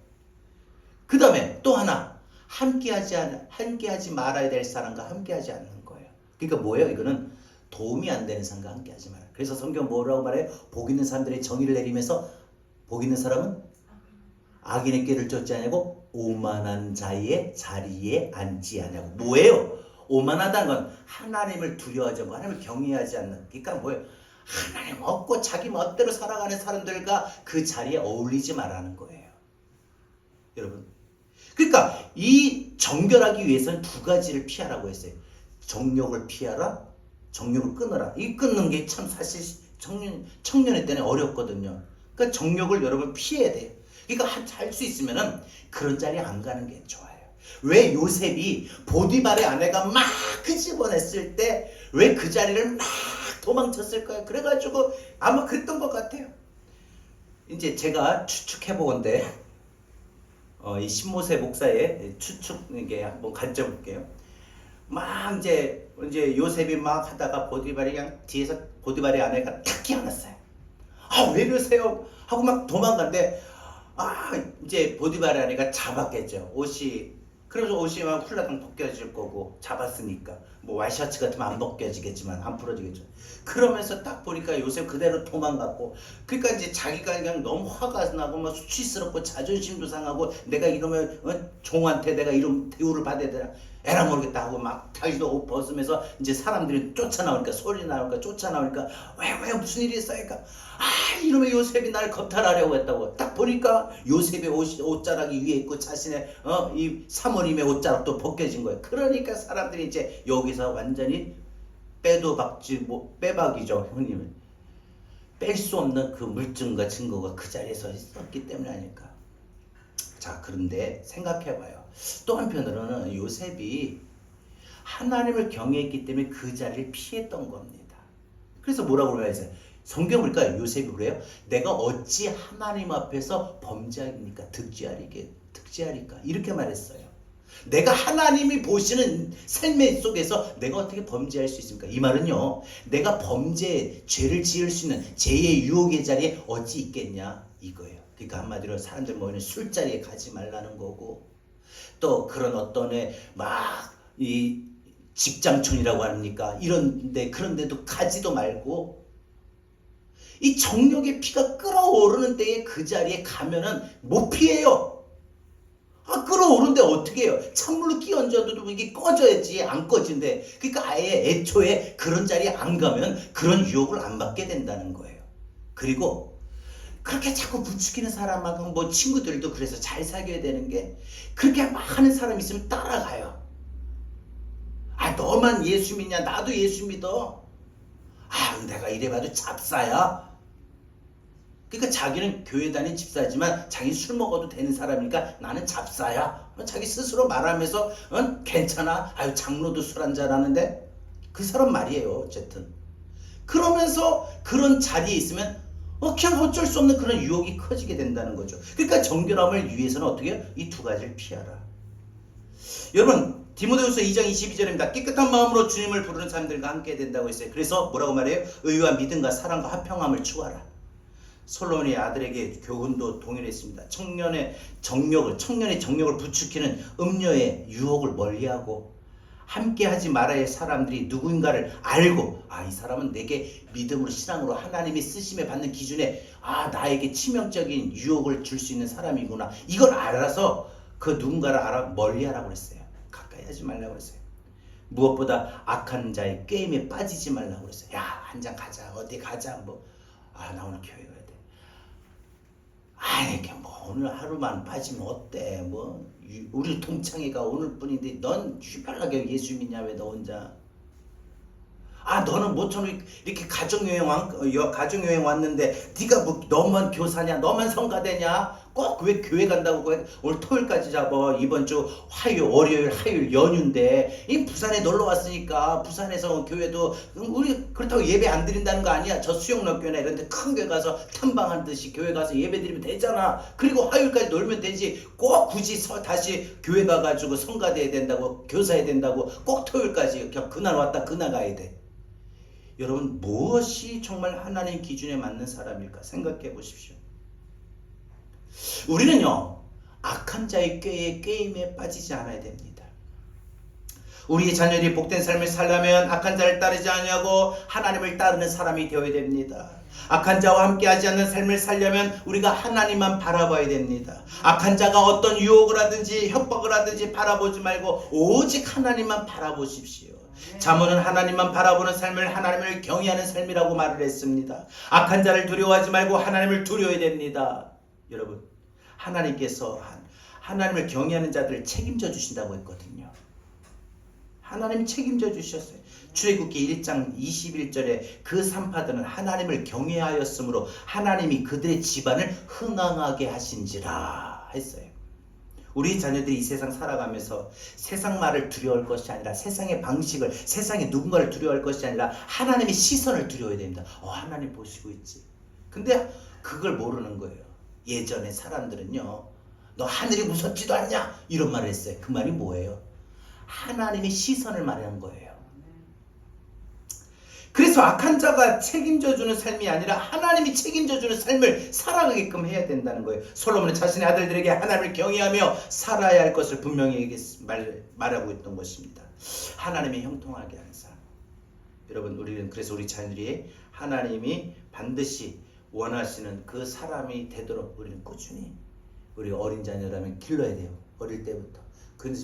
Speaker 1: 그 다음에 또 하나 함께하지 말아야 될 사람과 함께하지 않는 거예요. 그러니까 뭐예요? 이거는 도움이 안 되는 사람과 함께하지 말아요. 그래서 성경 뭐라고 말해요? 복 있는 사람들의 정의를 내리면서 복 있는 사람은 악인의 꾀를 쫓지 않냐고 오만한 자의 자리에 앉지 않냐고. 뭐예요? 오만하다는 건 하나님을 두려워하지 않고 하나님을 경외하지 않는. 그러니까 뭐예요? 하나님 없고 자기 멋대로 살아가는 사람들과 그 자리에 어울리지 말라는 거예요. 여러분. 그러니까 이 정결하기 위해서는 두 가지를 피하라고 했어요. 정욕을 피하라, 정욕을 끊어라. 이 끊는 게 참 사실 청년의 때는 어렵거든요. 그러니까 정욕을 여러분 피해야 돼요. 그러니까 할 수 있으면은 그런 자리에 안 가는 게 좋아요. 왜 요셉이 보디발의 아내가 막 끄집어냈을 때 왜 그 자리를 막 도망쳤을까요? 그래가지고 아마 그랬던 것 같아요. 이제 제가 추측해보건데 이 신모세 목사의 추측 이게 한번 가져볼게요. 막 이제 요셉이 막 하다가 보디발이 그냥 뒤에서 보디발의 아내가 탁 끼어났어요. 아, 왜 이러세요? 하고 막 도망갔는데 이제 보디발의 아내가 잡았겠죠. 그래서 옷이 막 훌라당 벗겨질 거고 잡았으니까 뭐 와이셔츠 같으면 안 벗겨지겠지만 안 풀어지겠죠. 그러면서 딱 보니까 요셉 그대로 도망갔고, 그러니까 이제 자기가 그냥 너무 화가 나고 막 수치스럽고 자존심도 상하고 내가 이러면 종한테 내가 이런 대우를 받아야 되나 에라 모르겠다 하고 막 자기도 옷 벗으면서 이제 사람들이 쫓아나오니까 소리 나오니까 쫓아나오니까 왜 무슨 일이 있어요? 그러니까 이놈의 요셉이 날 겁탈하려고 했다고. 딱 보니까 요셉의 옷자락이 위에 있고 자신의 이 사모님의 옷자락도 벗겨진 거예요. 그러니까 사람들이 이제 여기서 완전히 빼도 박지 빼박이죠. 형님은 뺄 수 없는 그 물증과 증거가 그 자리에서 있었기 때문이 아닐까. 자, 그런데 생각해봐요. 또 한편으로는 요셉이 하나님을 경외했기 때문에 그 자리를 피했던 겁니다. 그래서 뭐라고 그러냐면 성경 보니까 요셉이 그래요. 내가 어찌 하나님 앞에서 범죄하니까 득죄하리까 이렇게 말했어요. 내가 하나님이 보시는 삶의 속에서 내가 어떻게 범죄할 수 있습니까? 이 말은요, 내가 죄를 지을 수 있는 죄의 유혹의 자리에 어찌 있겠냐 이거예요. 그러니까 한마디로 사람들 모이는 술자리에 가지 말라는 거고, 또 그런 어떤 이 직장촌이라고 합니까? 그런 데도 가지도 말고, 이 정욕의 피가 끓어오르는 때에 그 자리에 가면은 못 피해요. 끓어오르는데 어떻게 해요? 찬물로 끼얹어도 이게 꺼져야지 안 꺼진대. 그러니까 아예 애초에 그런 자리에 안 가면 그런 유혹을 안 받게 된다는 거예요. 그리고 그렇게 자꾸 부추기는 사람하고 뭐 친구들도 그래서 잘 사귀어야 되는 게, 그렇게 막 하는 사람 있으면 따라가요. 너만 예수 믿냐? 나도 예수 믿어. 내가 이래봐도 잡사야. 그러니까 자기는 교회 다니는 집사지만 자기 술 먹어도 되는 사람이니까 나는 잡사야. 자기 스스로 말하면서 괜찮아. 장로도 술 한잔 하는데 그 사람 말이에요. 어쨌든 그러면서 그런 자리에 있으면 그냥 어쩔 수 없는 그런 유혹이 커지게 된다는 거죠. 그러니까 정결함을 위해서는 어떻게 해요? 이 두 가지를 피하라. 여러분, 디모데후서 2장 22절입니다. 깨끗한 마음으로 주님을 부르는 사람들과 함께 된다고 했어요. 그래서 뭐라고 말해요? 의와 믿음과 사랑과 화평함을 추구하라. 솔로몬의 아들에게 교훈도 동일했습니다. 청년의 정력을 부추기는 음료의 유혹을 멀리하고, 함께 하지 말아야 할 사람들이 누구인가를 알고, 이 사람은 내게 믿음으로 신앙으로 하나님이 쓰심에 받는 기준에 나에게 치명적인 유혹을 줄 수 있는 사람이구나, 이걸 알아서 그 누군가를 멀리하라고 했어요. 가까이 하지 말라고 했어요. 무엇보다 악한 자의 게임에 빠지지 말라고 했어요. 한잔 가자, 어디 가자, 나 오늘 교회 가야 돼. 이렇게 오늘 하루만 빠지면 어때? 우리 동창회가 오늘뿐인데 넌 유별나게 예수 믿냐? 왜 너 혼자? 아, 너는 모처럼 이렇게 가정여행 왔는데 네가 뭐 너만 교사냐, 너만 성가대냐? 꼭 왜 교회 간다고 해? 오늘 토요일까지 잡아. 이번 주 월요일, 화요일 연휴인데 이 부산에 놀러 왔으니까 부산에서 교회도 우리 그렇다고 예배 안 드린다는 거 아니야. 저 수영록교회나 이런 데 큰 교회 가서 탐방한 듯이 교회 가서 예배 드리면 되잖아. 그리고 화요일까지 놀면 되지. 꼭 굳이 다시 교회 가가지고 성가대야 된다고, 교사해야 된다고 꼭 토요일까지 그날 왔다 그날 가야 돼. 여러분, 무엇이 정말 하나님 기준에 맞는 사람일까 생각해 보십시오. 우리는요, 악한 자의 게임에 빠지지 않아야 됩니다. 우리의 자녀들이 복된 삶을 살려면 악한 자를 따르지 아니하고 하나님을 따르는 사람이 되어야 됩니다. 악한 자와 함께하지 않는 삶을 살려면 우리가 하나님만 바라봐야 됩니다. 악한 자가 어떤 유혹을 하든지 협박을 하든지 바라보지 말고 오직 하나님만 바라보십시오. 잠언은 하나님만 바라보는 삶을 하나님을 경외하는 삶이라고 말을 했습니다. 악한 자를 두려워하지 말고 하나님을 두려워야 됩니다. 여러분, 하나님께서 하나님을 경외하는 자들을 책임져 주신다고 했거든요. 하나님 책임져 주셨어요. 출애굽기 1장 21절에 그 산파들은 하나님을 경외하였으므로 하나님이 그들의 집안을 흥왕하게 하신지라 했어요. 우리 자녀들이 이 세상 살아가면서 세상 말을 두려워할 것이 아니라 세상의 방식을, 세상의 누군가를 두려워할 것이 아니라 하나님의 시선을 두려워해야 됩니다. 하나님 보시고 있지. 근데 그걸 모르는 거예요. 예전에 사람들은요, 너 하늘이 무섭지도 않냐? 이런 말을 했어요. 그 말이 뭐예요? 하나님의 시선을 말하는 거예요. 그래서 악한 자가 책임져주는 삶이 아니라 하나님이 책임져주는 삶을 살아가게끔 해야 된다는 거예요. 솔로몬은 자신의 아들들에게 하나님을 경외하며 살아야 할 것을 분명히 말하고 있던 것입니다. 하나님의 형통하게 하는 사람. 여러분, 우리는 그래서 우리 자녀들이 하나님이 반드시 원하시는 그 사람이 되도록 우리는 꾸준히, 우리 어린 자녀라면 길러야 돼요. 어릴 때부터.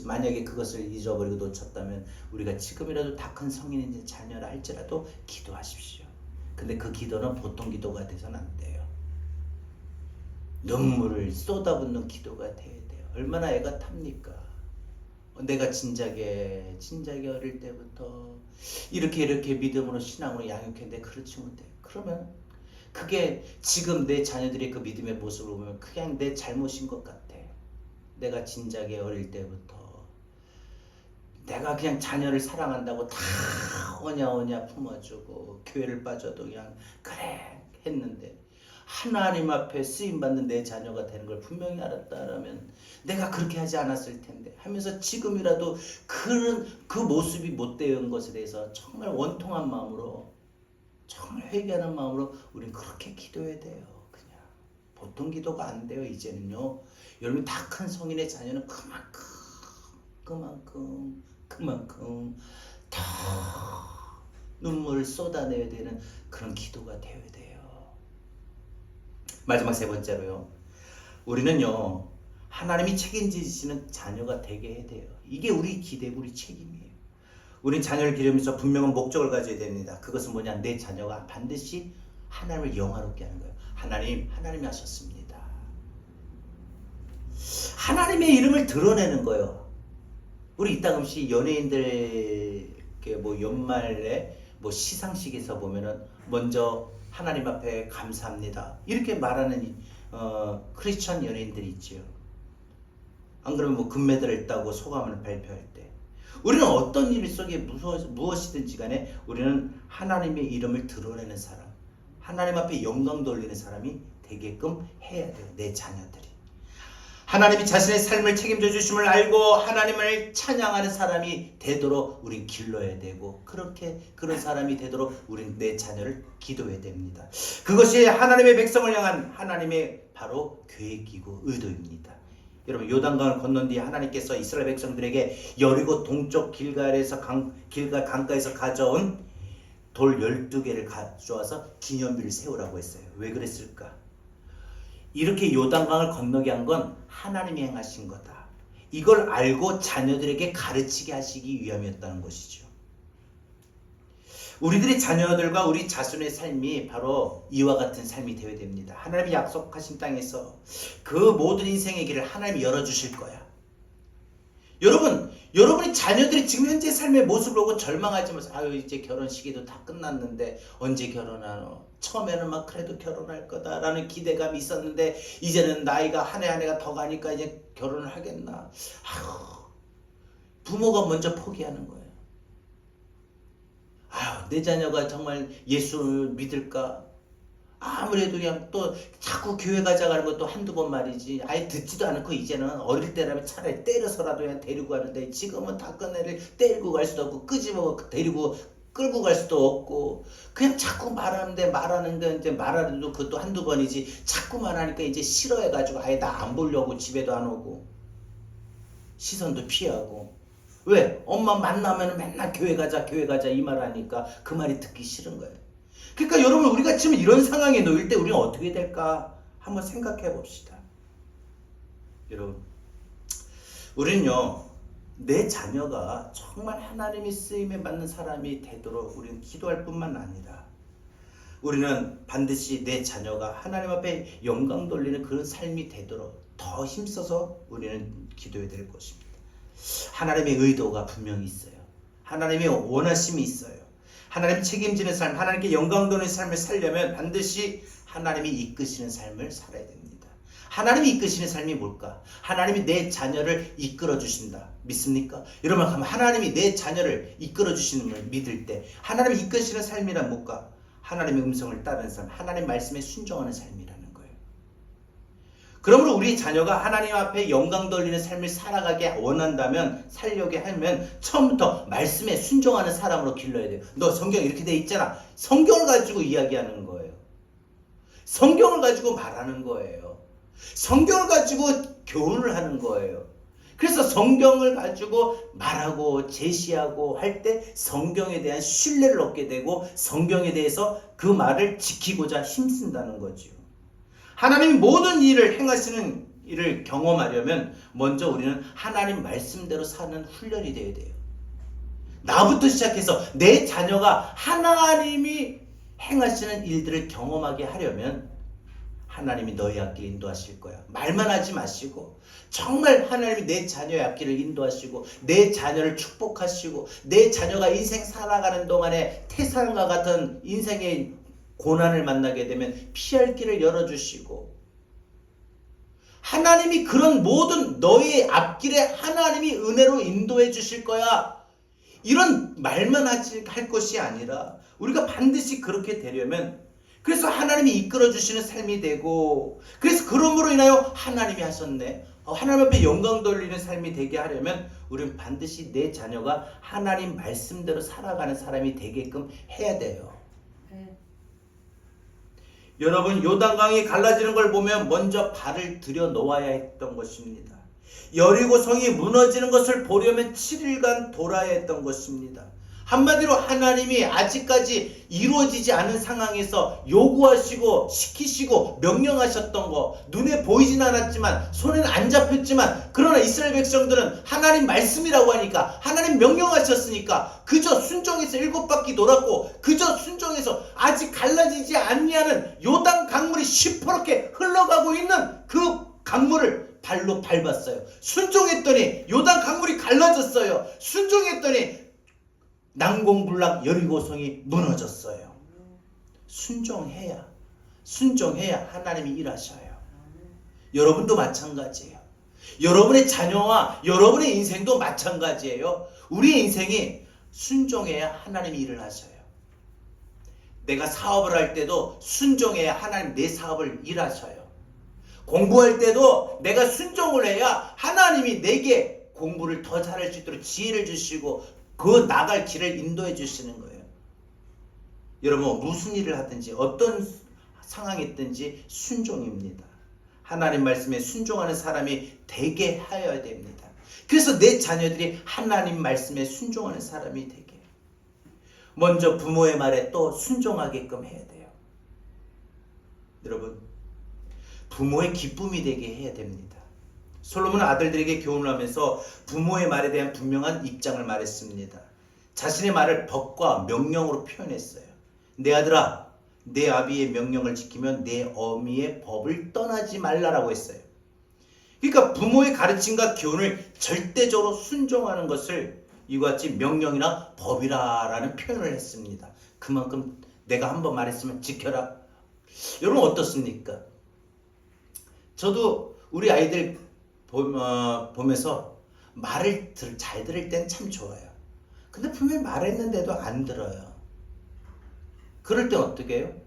Speaker 1: 만약에 그것을 잊어버리고 놓쳤다면 우리가 지금이라도 다 큰 성인인 자녀라 할지라도 기도하십시오. 근데 그 기도는 보통 기도가 돼서는 안 돼요. 눈물을 쏟아붓는 기도가 돼야 돼요. 얼마나 애가 탑니까? 내가 진작에 어릴 때부터 이렇게 믿음으로 신앙으로 양육했는데 그렇지 못해. 그러면 그게 지금 내 자녀들의 그 믿음의 모습을 보면 그냥 내 잘못인 것 같아. 내가 진작에 어릴 때부터 내가 그냥 자녀를 사랑한다고 다 오냐 품어주고 교회를 빠져도 그냥 그래 했는데 하나님 앞에 쓰임받는 내 자녀가 되는 걸 분명히 알았다라면 내가 그렇게 하지 않았을 텐데 하면서 지금이라도 그 모습이 못되은 것에 대해서 정말 원통한 마음으로, 정말 회개하는 마음으로 우린 그렇게 기도해야 돼요. 그냥 보통 기도가 안 돼요. 이제는요. 여러분, 다 큰 성인의 자녀는 그만큼 더 눈물을 쏟아내야 되는 그런 기도가 되어야 돼요. 마지막 세 번째로요, 우리는요 하나님이 책임지시는 자녀가 되게 해야 돼요. 이게 우리 기대고 우리 책임이에요. 우린 자녀를 기르면서 분명한 목적을 가져야 됩니다. 그것은 뭐냐? 내 자녀가 반드시 하나님을 영화롭게 하는 거예요. 하나님이 하셨습니다. 하나님의 이름을 드러내는 거예요. 우리 이따금씩 연예인들 뭐 연말에 뭐 시상식에서 보면은 먼저 하나님 앞에 감사합니다 이렇게 말하는 크리스천 연예인들이 있죠. 안 그러면 뭐 금메달을 따고 소감을 발표할 때 우리는 어떤 일 속에 무엇이든지 간에 우리는 하나님의 이름을 드러내는 사람, 하나님 앞에 영광 돌리는 사람이 되게끔 해야 돼요. 내 자녀들이 하나님이 자신의 삶을 책임져 주심을 알고 하나님을 찬양하는 사람이 되도록 우린 길러야 되고, 그런 사람이 되도록 우린 내 자녀를 기도해야 됩니다. 그것이 하나님의 백성을 향한 하나님의 바로 계획이고 의도입니다. 여러분, 요단강을 건넌 뒤에 하나님께서 이스라엘 백성들에게 여리고 동쪽 길갈에서 길갈 강가에서 가져온 돌 12개를 가져와서 기념비를 세우라고 했어요. 왜 그랬을까? 이렇게 요단강을 건너게 한 건 하나님이 행하신 거다. 이걸 알고 자녀들에게 가르치게 하시기 위함이었다는 것이죠. 우리들의 자녀들과 우리 자손의 삶이 바로 이와 같은 삶이 되어야 됩니다. 하나님이 약속하신 땅에서 그 모든 인생의 길을 하나님이 열어주실 거야. 여러분이 자녀들이 지금 현재 삶의 모습을 보고 절망하지 마세요. 아유, 이제 결혼 시기도 다 끝났는데 언제 결혼하노? 처음에는 막 그래도 결혼할 거다라는 기대감이 있었는데 이제는 나이가 한 해 한 해가 더 가니까 이제 결혼을 하겠나? 아유, 부모가 먼저 포기하는 거예요. 아유, 내 자녀가 정말 예수를 믿을까? 아무래도 그냥 또 자꾸 교회 가자 가는 것도 한두 번 말이지. 아예 듣지도 않고 이제는 어릴 때라면 차라리 때려서라도 그냥 데리고 가는데 지금은 다 꺼내를 때리고 갈 수도 없고 끄집어 데리고 끌고 갈 수도 없고 그냥 자꾸 말하는데 말하는데 이제 말하는데도 그것도 한두 번이지. 자꾸 말하니까 이제 싫어해가지고 아예 나 안 보려고 집에도 안 오고 시선도 피하고. 왜? 엄마 만나면 맨날 교회 가자 이 말 하니까 그 말이 듣기 싫은 거예요. 그러니까 여러분, 우리가 지금 이런 상황에 놓일 때 우리는 어떻게 될까 한번 생각해 봅시다. 여러분, 우리는요, 내 자녀가 정말 하나님의 쓰임에 맞는 사람이 되도록 우리는 기도할 뿐만 아니라 우리는 반드시 내 자녀가 하나님 앞에 영광 돌리는 그런 삶이 되도록 더 힘써서 우리는 기도해야 될 것입니다. 하나님의 의도가 분명히 있어요. 하나님의 원하심이 있어요. 하나님 책임지는 삶, 하나님께 영광 돌리는 삶을 살려면 반드시 하나님이 이끄시는 삶을 살아야 됩니다. 하나님이 이끄시는 삶이 뭘까? 하나님이 내 자녀를 이끌어 주신다. 믿습니까? 여러분, 하나님이 내 자녀를 이끌어 주시는 걸 믿을 때 하나님이 이끄시는 삶이란 뭘까? 하나님의 음성을 따르는 삶, 하나님 말씀에 순종하는 삶이라는 거예요. 그러므로 우리 자녀가 하나님 앞에 영광 돌리는 삶을 살아가게 원한다면, 살려게 하면 처음부터 말씀에 순종하는 사람으로 길러야 돼요. 너 성경 이렇게 돼 있잖아. 성경을 가지고 이야기하는 거예요. 성경을 가지고 말하는 거예요. 성경을 가지고 교훈을 하는 거예요. 그래서 성경을 가지고 말하고 제시하고 할 때 성경에 대한 신뢰를 얻게 되고 성경에 대해서 그 말을 지키고자 힘쓴다는 거죠. 하나님이 모든 일을 행하시는 일을 경험하려면 먼저 우리는 하나님 말씀대로 사는 훈련이 되어야 돼요. 나부터 시작해서 내 자녀가 하나님이 행하시는 일들을 경험하게 하려면 하나님이 너의 앞길 인도하실 거야. 말만 하지 마시고 정말 하나님이 내 자녀의 앞길을 인도하시고 내 자녀를 축복하시고 내 자녀가 인생 살아가는 동안에 태산과 같은 인생의 고난을 만나게 되면 피할 길을 열어주시고 하나님이 그런 모든 너의 앞길에 하나님이 은혜로 인도해 주실 거야. 이런 말만 할 것이 아니라 우리가 반드시 그렇게 되려면 그래서 하나님이 이끌어 주시는 삶이 되고 그래서 그러므로 인하여 하나님이 하셨네. 하나님 앞에 영광 돌리는 삶이 되게 하려면 우리는 반드시 내 자녀가 하나님 말씀대로 살아가는 사람이 되게끔 해야 돼요. 여러분, 요단강이 갈라지는 걸 보면 먼저 발을 들여 놓아야 했던 것입니다. 여리고성이 무너지는 것을 보려면 7일간 돌아야 했던 것입니다. 한마디로 하나님이 아직까지 이루어지지 않은 상황에서 요구하시고 시키시고 명령하셨던 거 눈에 보이진 않았지만 손에는 안 잡혔지만 그러나 이스라엘 백성들은 하나님 말씀이라고 하니까 하나님 명령하셨으니까 그저 순종해서 7바퀴 돌았고 그저 순종해서 아직 갈라지지 아니하는 요단 강물이 시퍼렇게 흘러가고 있는 그 강물을 발로 밟았어요. 순종했더니 요단 강물이 갈라졌어요. 순종했더니 난공불락 여리고성이 무너졌어요. 순종해야 하나님이 일하셔요. 여러분도 마찬가지예요. 여러분의 자녀와 여러분의 인생도 마찬가지예요. 우리의 인생이 순종해야 하나님이 일을 하셔요. 내가 사업을 할 때도 순종해야 하나님 내 사업을 일하셔요. 공부할 때도 내가 순종을 해야 하나님이 내게 공부를 더 잘할 수 있도록 지혜를 주시고 그 나갈 길을 인도해 주시는 거예요. 여러분, 무슨 일을 하든지 어떤 상황이 있든지 순종입니다. 하나님 말씀에 순종하는 사람이 되게 하여야 됩니다. 그래서 내 자녀들이 하나님 말씀에 순종하는 사람이 되게 먼저 부모의 말에 또 순종하게끔 해야 돼요. 여러분, 부모의 기쁨이 되게 해야 됩니다. 솔로몬은 아들들에게 교훈을 하면서 부모의 말에 대한 분명한 입장을 말했습니다. 자신의 말을 법과 명령으로 표현했어요. 내 아들아, 내 아비의 명령을 지키면 내 어미의 법을 떠나지 말라라고 했어요. 그러니까 부모의 가르침과 교훈을 절대적으로 순종하는 것을 이와 같이 명령이나 법이라는 표현을 했습니다. 그만큼 내가 한번 말했으면 지켜라. 여러분 어떻습니까? 저도 우리 아이들 보면서 말을 잘 들을 땐 참 좋아요. 근데 분명히 말했는데도 안 들어요. 그럴 땐 어떻게 해요?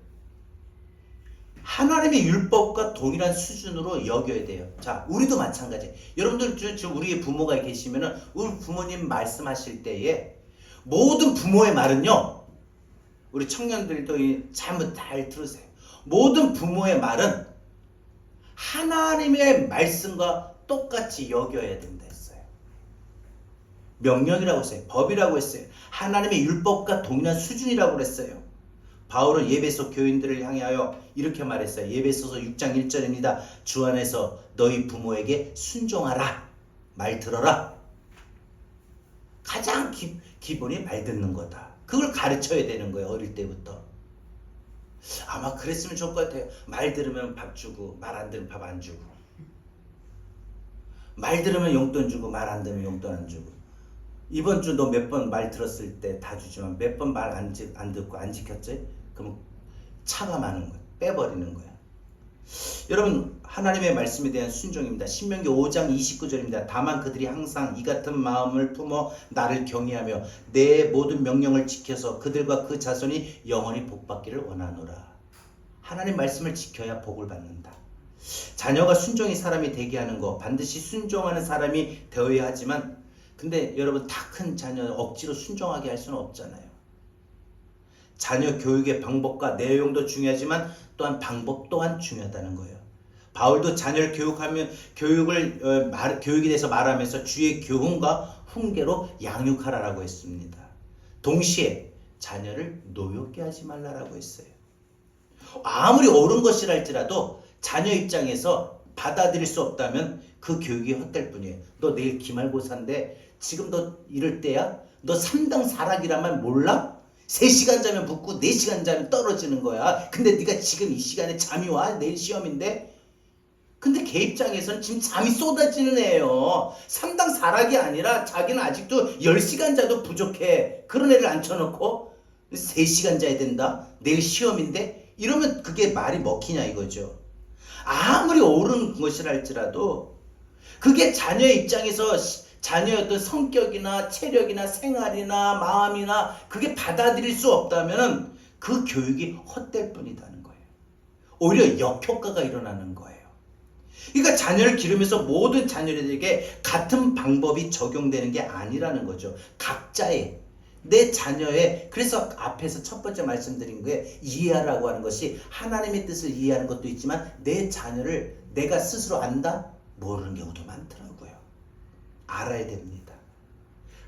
Speaker 1: 하나님의 율법과 동일한 수준으로 여겨야 돼요. 자, 우리도 마찬가지. 여러분들 지금 우리의 부모가 계시면은 우리 부모님 말씀하실 때에 모든 부모의 말은요. 우리 청년들도 잘 들으세요. 모든 부모의 말은 하나님의 말씀과 똑같이 여겨야 된다 했어요. 명령이라고 했어요. 법이라고 했어요. 하나님의 율법과 동일한 수준이라고 그랬어요. 바울은 예배소 교인들을 향하여 이렇게 말했어요. 예배소서 6장 1절입니다. 주 안에서 너희 부모에게 순종하라. 말 들어라. 가장 기본이 말 듣는 거다. 그걸 가르쳐야 되는 거예요. 어릴 때부터. 아마 그랬으면 좋을 것 같아요. 말 들으면 밥 주고 말 안 들으면 밥 안 주고, 말 들으면 용돈 주고 말 안 들으면 용돈 안 주고, 이번 주 너 몇 번 말 들었을 때 다 주지만 몇 번 말 안 듣고 안 지켰지? 그럼 차가 많은 거야. 빼버리는 거야. 여러분 하나님의 말씀에 대한 순종입니다. 신명기 5장 29절입니다. 다만 그들이 항상 이 같은 마음을 품어 나를 경외하며 내 모든 명령을 지켜서 그들과 그 자손이 영원히 복받기를 원하노라. 하나님 말씀을 지켜야 복을 받는다. 자녀가 순종이 사람이 되게 하는 거, 반드시 순종하는 사람이 되어야 하지만, 근데 여러분 다 큰 자녀 억지로 순종하게 할 수는 없잖아요. 자녀 교육의 방법과 내용도 중요하지만 또한 방법 또한 중요하다는 거예요. 바울도 자녀를 교육하면 교육에 대해서 말하면서 주의 교훈과 훈계로 양육하라라고 했습니다. 동시에 자녀를 노엽게 하지 말라라고 했어요. 아무리 옳은 것이라 할지라도 자녀 입장에서 받아들일 수 없다면 그 교육이 헛될 뿐이에요. 너 내일 기말고사인데 지금 너 이럴 때야? 너 3당 4락이라면 몰라? 3시간 자면 붙고 4시간 자면 떨어지는 거야. 근데 네가 지금 이 시간에 잠이 와? 내일 시험인데? 근데 걔 입장에서는 지금 잠이 쏟아지는 애예요. 3당 4락이 아니라 자기는 아직도 10시간 자도 부족해. 그런 애를 앉혀놓고 3시간 자야 된다? 내일 시험인데? 이러면 그게 말이 먹히냐 이거죠. 아무리 옳은 것이라 할지라도 그게 자녀 입장에서 자녀의 어떤 성격이나 체력이나 생활이나 마음이나 그게 받아들일 수 없다면 그 교육이 헛될 뿐이라는 거예요. 오히려 역효과가 일어나는 거예요. 그러니까 자녀를 기르면서 모든 자녀들에게 같은 방법이 적용되는 게 아니라는 거죠. 각자의 내 자녀의, 그래서 앞에서 첫 번째 말씀드린 거에 이해하라고 하는 것이 하나님의 뜻을 이해하는 것도 있지만 내 자녀를 내가 스스로 안다? 모르는 경우도 많더라고요. 알아야 됩니다.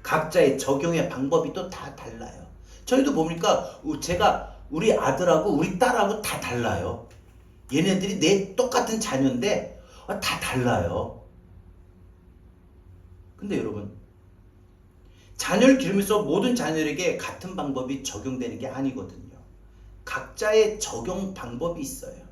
Speaker 1: 각자의 적용의 방법이 또 다 달라요. 저희도 뭡니까? 제가 우리 아들하고 우리 딸하고 다 달라요. 얘네들이 내 똑같은 자녀인데 다 달라요. 근데 여러분 자녀를 기르면서 모든 자녀에게 같은 방법이 적용되는 게 아니거든요. 각자의 적용 방법이 있어요.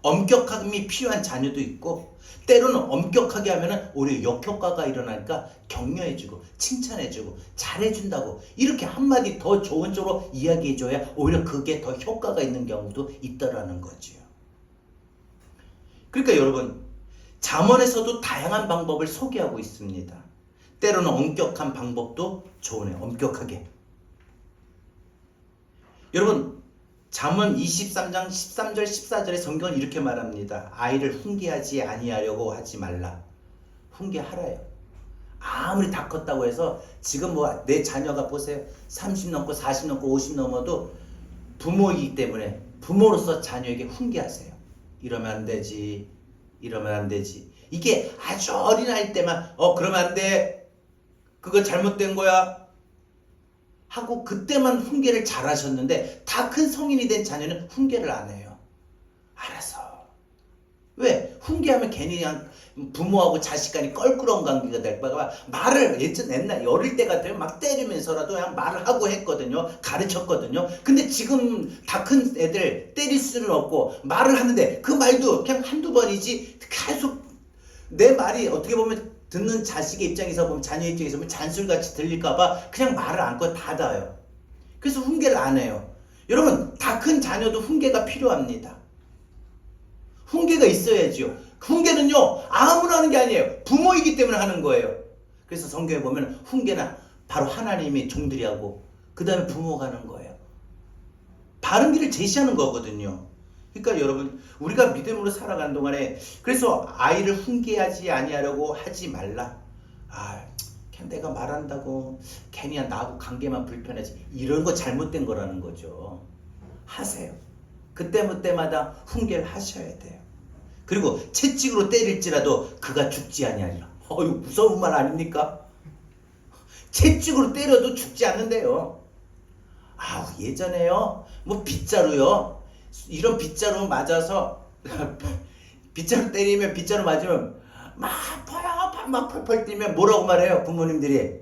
Speaker 1: 엄격함이 필요한 자녀도 있고 때로는 엄격하게 하면 오히려 역효과가 일어나니까 격려해주고 칭찬해주고 잘해준다고 이렇게 한마디 더 좋은 쪽으로 이야기해줘야 오히려 그게 더 효과가 있는 경우도 있더라는 거지요. 그러니까 여러분 잠언에서도 다양한 방법을 소개하고 있습니다. 때로는 엄격한 방법도 좋으네요. 엄격하게. 여러분 잠언 23장 13절 14절에 성경은 이렇게 말합니다. 아이를 훈계하지 아니하려고 하지 말라. 훈계하라요. 아무리 다 컸다고 해서 지금 뭐 내 자녀가 보세요. 30 넘고 40 넘고 50 넘어도 부모이기 때문에 부모로서 자녀에게 훈계하세요. 이러면 안 되지. 이러면 안 되지. 이게 아주 어린아이 때만 그러면 안 돼. 그거 잘못된 거야. 하고 그때만 훈계를 잘 하셨는데 다 큰 성인이 된 자녀는 훈계를 안 해요. 알아서. 왜? 훈계하면 괜히 그냥 부모하고 자식 간이 껄끄러운 관계가 될까봐 말을 옛날 어릴 때 같으면 막 때리면서라도 그냥 말을 하고 했거든요. 가르쳤거든요. 근데 지금 다 큰 애들 때릴 수는 없고 말을 하는데 그 말도 그냥 한두 번이지 계속 내 말이 어떻게 보면 듣는 자식의 입장에서 보면 자녀 입장에서 보면 잔술같이 들릴까봐 그냥 말을 안고 닫아요. 그래서 훈계를 안 해요. 여러분 다 큰 자녀도 훈계가 필요합니다. 훈계가 있어야죠. 훈계는요 아무나 하는 게 아니에요. 부모이기 때문에 하는 거예요. 그래서 성경에 보면 훈계는 바로 하나님의 종들이 하고 그 다음에 부모가 하는 거예요. 바른 길을 제시하는 거거든요. 그러니까 여러분 우리가 믿음으로 살아가는 동안에 그래서 아이를 훈계하지 아니하려고 하지 말라. 그냥 내가 말한다고 괜히 나하고 관계만 불편하지 이런 거 잘못된 거라는 거죠. 하세요. 그때마다 훈계를 하셔야 돼요. 그리고 채찍으로 때릴지라도 그가 죽지 아니하리라. 이거 무서운 말 아닙니까? 채찍으로 때려도 죽지 않는데요. 예전에요 뭐 빗자루요 이런 빗자루 맞아서 빗자루 때리면 빗자루 맞으면 막 아파요 막 펄펄 뛰면 뭐라고 말해요 부모님들이?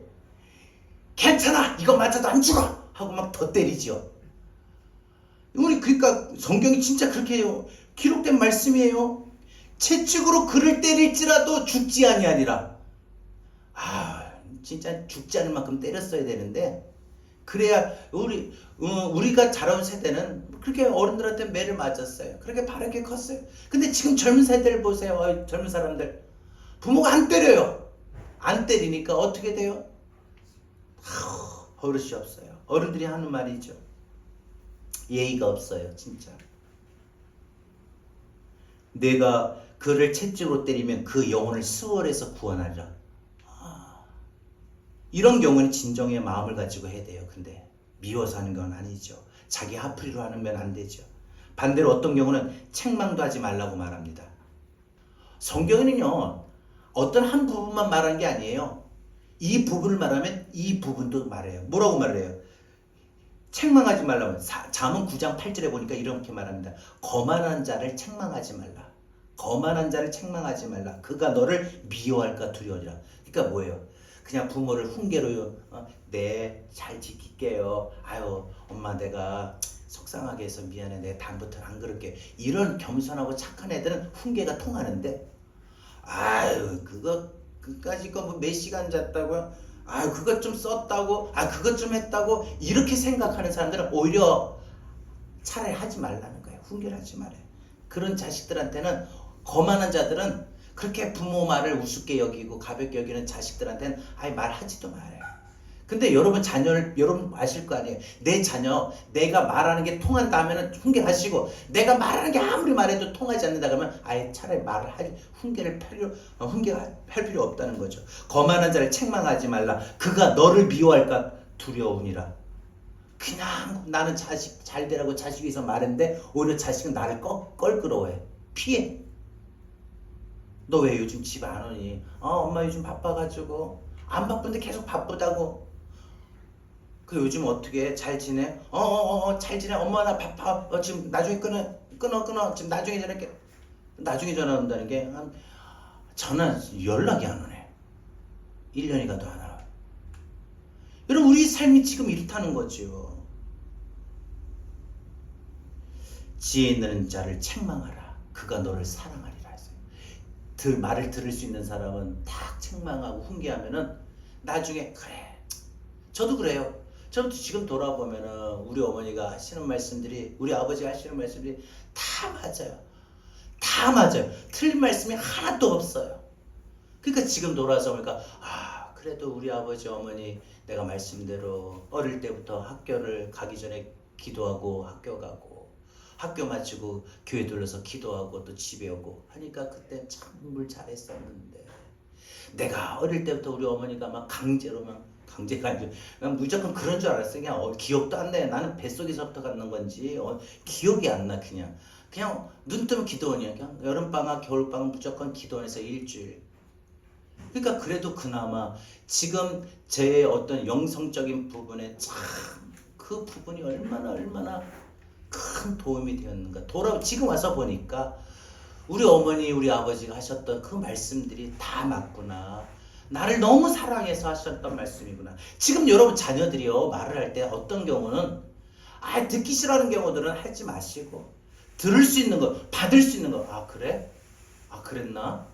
Speaker 1: 괜찮아 이거 맞아도 안 죽어 하고 막 더 때리죠. 우리 그러니까 성경이 진짜 그렇게 해요. 기록된 말씀이에요. 채찍으로 그를 때릴지라도 죽지 아니하니라. 진짜 죽지 않을 만큼 때렸어야 되는데 그래야 우리가 자라온 세대는 그렇게 어른들한테 매를 맞았어요. 그렇게 바르게 컸어요. 근데 지금 젊은 세대를 보세요. 젊은 사람들 부모가 안 때려요. 안 때리니까 어떻게 돼요? 버릇이 없어요. 어른들이 하는 말이죠. 예의가 없어요. 진짜. 내가 그를 채찍으로 때리면 그 영혼을 수월해서 구원하리라. 이런 경우는 진정의 마음을 가지고 해야 돼요. 근데 미워서 하는 건 아니죠. 자기 하프리로 하면 안 되죠. 반대로 어떤 경우는 책망도 하지 말라고 말합니다. 성경에는요 어떤 한 부분만 말하는 게 아니에요. 이 부분을 말하면 이 부분도 말해요. 뭐라고 말해요? 책망하지 말라고. 잠언 9장 8절에 보니까 이렇게 말합니다. 거만한 자를 책망하지 말라. 거만한 자를 책망하지 말라. 그가 너를 미워할까 두려워하리라. 그러니까 뭐예요? 그냥 부모를 훈계로요. 네, 잘 지킬게요. 엄마 내가 속상하게 해서 미안해. 내가 다음부터는 안 그럴게. 이런 겸손하고 착한 애들은 훈계가 통하는데 그까짓 거 뭐 몇 시간 잤다고요? 그것 좀 썼다고? 그것 좀 했다고? 이렇게 생각하는 사람들은 오히려 차라리 하지 말라는 거예요. 훈계를 하지 말아요. 그런 자식들한테는 거만한 자들은 그렇게 부모 말을 우습게 여기고 가볍게 여기는 자식들한테는 말하지도 말아요. 근데 여러분 자녀를 여러분 아실 거 아니에요. 내 자녀 내가 말하는 게 통한다 하면 훈계하시고 내가 말하는 게 아무리 말해도 통하지 않는다 그러면 차라리 말을 하지 훈계할 필요 없다는 거죠. 거만한 자를 책망하지 말라. 그가 너를 미워할까 두려우니라. 그냥 나는 자식 잘 되라고 자식 위해서 말했는데 오히려 자식은 나를 껄끄러워해. 피해. 너 왜 요즘 집 안 오니? 엄마 요즘 바빠가지고. 안 바쁜데 계속 바쁘다고. 그 요즘 어떻게 잘 지내? 잘 지내. 엄마 나 바빠. 지금 나중에 끊어. 지금 나중에 전화할게. 나중에 전화 온다는 게 전화 연락이 안 오네. 1년이 가도 안 와. 여러분 우리 삶이 지금 이렇다는 거죠. 지혜 있는 자를 책망하라. 그가 너를 사랑하리라. 말을 들을 수 있는 사람은 딱 책망하고 훈계하면은 나중에 그래. 저도 그래요. 저도 지금 돌아보면은 우리 어머니가 하시는 말씀들이 우리 아버지가 하시는 말씀들이 다 맞아요. 다 맞아요. 틀린 말씀이 하나도 없어요. 그러니까 지금 돌아서 보니까 그래도 우리 아버지 어머니 내가 말씀대로 어릴 때부터 학교를 가기 전에 기도하고 학교 가고 학교 마치고 교회 들러서 기도하고 또 집에 오고 하니까 그때 참 뭘 잘했었는데 내가 어릴 때부터 우리 어머니가 막 강제가 아니고 그냥 무조건 그런 줄 알았어요. 그냥 기억도 안 나요. 나는 뱃속에서부터 갖는 건지 기억이 안 나. 그냥 눈 뜨면 기도원이야. 그냥 여름방학 겨울방학 무조건 기도원에서 일주일. 그러니까 그래도 그나마 지금 제 어떤 영성적인 부분에 참 그 부분이 얼마나 큰 도움이 되었는가. 지금 와서 보니까 우리 어머니 우리 아버지가 하셨던 그 말씀들이 다 맞구나. 나를 너무 사랑해서 하셨던 말씀이구나. 지금 여러분 자녀들이요 말을 할 때 어떤 경우는 듣기 싫어하는 경우들은 하지 마시고 들을 수 있는 거 받을 수 있는 거 그래? 그랬나?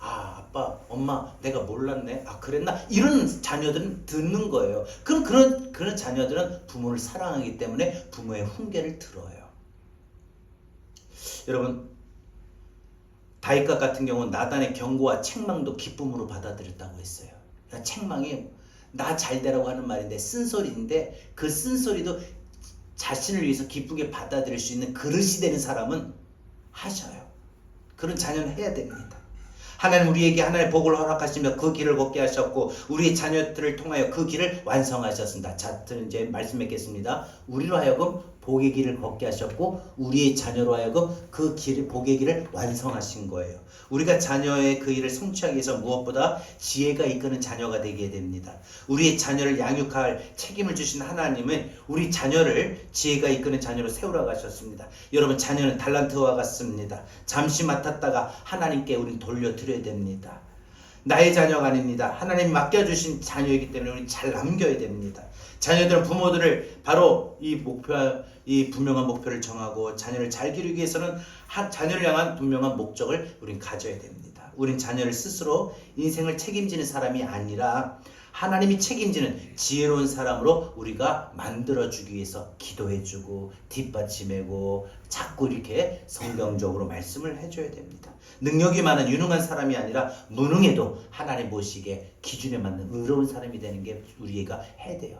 Speaker 1: 아, 아빠, 엄마, 내가 몰랐네. 아, 그랬나? 이런 자녀들은 듣는 거예요. 그럼 그런 자녀들은 부모를 사랑하기 때문에 부모의 훈계를 들어요. 여러분, 다윗과 같은 경우는 나단의 경고와 책망도 기쁨으로 받아들였다고 했어요. 그러니까 책망이 나 잘되라고 하는 말인데, 쓴소리인데 그 쓴소리도 자신을 위해서 기쁘게 받아들일 수 있는 그릇이 되는 사람은 하셔요. 그런 자녀는 해야 됩니다. 하나님 우리에게 하나님의 복을 허락하시며 그 길을 걷게 하셨고 우리의 자녀들을 통하여 그 길을 완성하셨습니다. 자, 이제 말씀했겠습니다. 우리로 하여금 복의 길을 걷게 하셨고 우리의 자녀로 하여금 그 길을 복의 길을 완성하신 거예요. 우리가 자녀의 그 일을 성취하기 위해서 무엇보다 지혜가 이끄는 자녀가 되게 됩니다. 우리의 자녀를 양육할 책임을 주신 하나님은 우리 자녀를 지혜가 이끄는 자녀로 세우라고 하셨습니다. 여러분, 자녀는 달란트와 같습니다. 잠시 맡았다가 하나님께 우리는 돌려드려야 됩니다. 나의 자녀가 아닙니다. 하나님이 맡겨주신 자녀이기 때문에 우리 잘 남겨야 됩니다. 자녀들은 부모들을 바로 이 분명한 목표를 정하고 자녀를 잘 기르기 위해서는 자녀를 향한 분명한 목적을 우린 가져야 됩니다. 우린 자녀를 스스로 인생을 책임지는 사람이 아니라 하나님이 책임지는 지혜로운 사람으로 우리가 만들어주기 위해서 기도해주고 뒷받침하고 자꾸 이렇게 성경적으로 말씀을 해줘야 됩니다. 능력이 많은 유능한 사람이 아니라 무능해도 하나님 보시기에 기준에 맞는 의로운 사람이 되는 게 우리가 해야 돼요.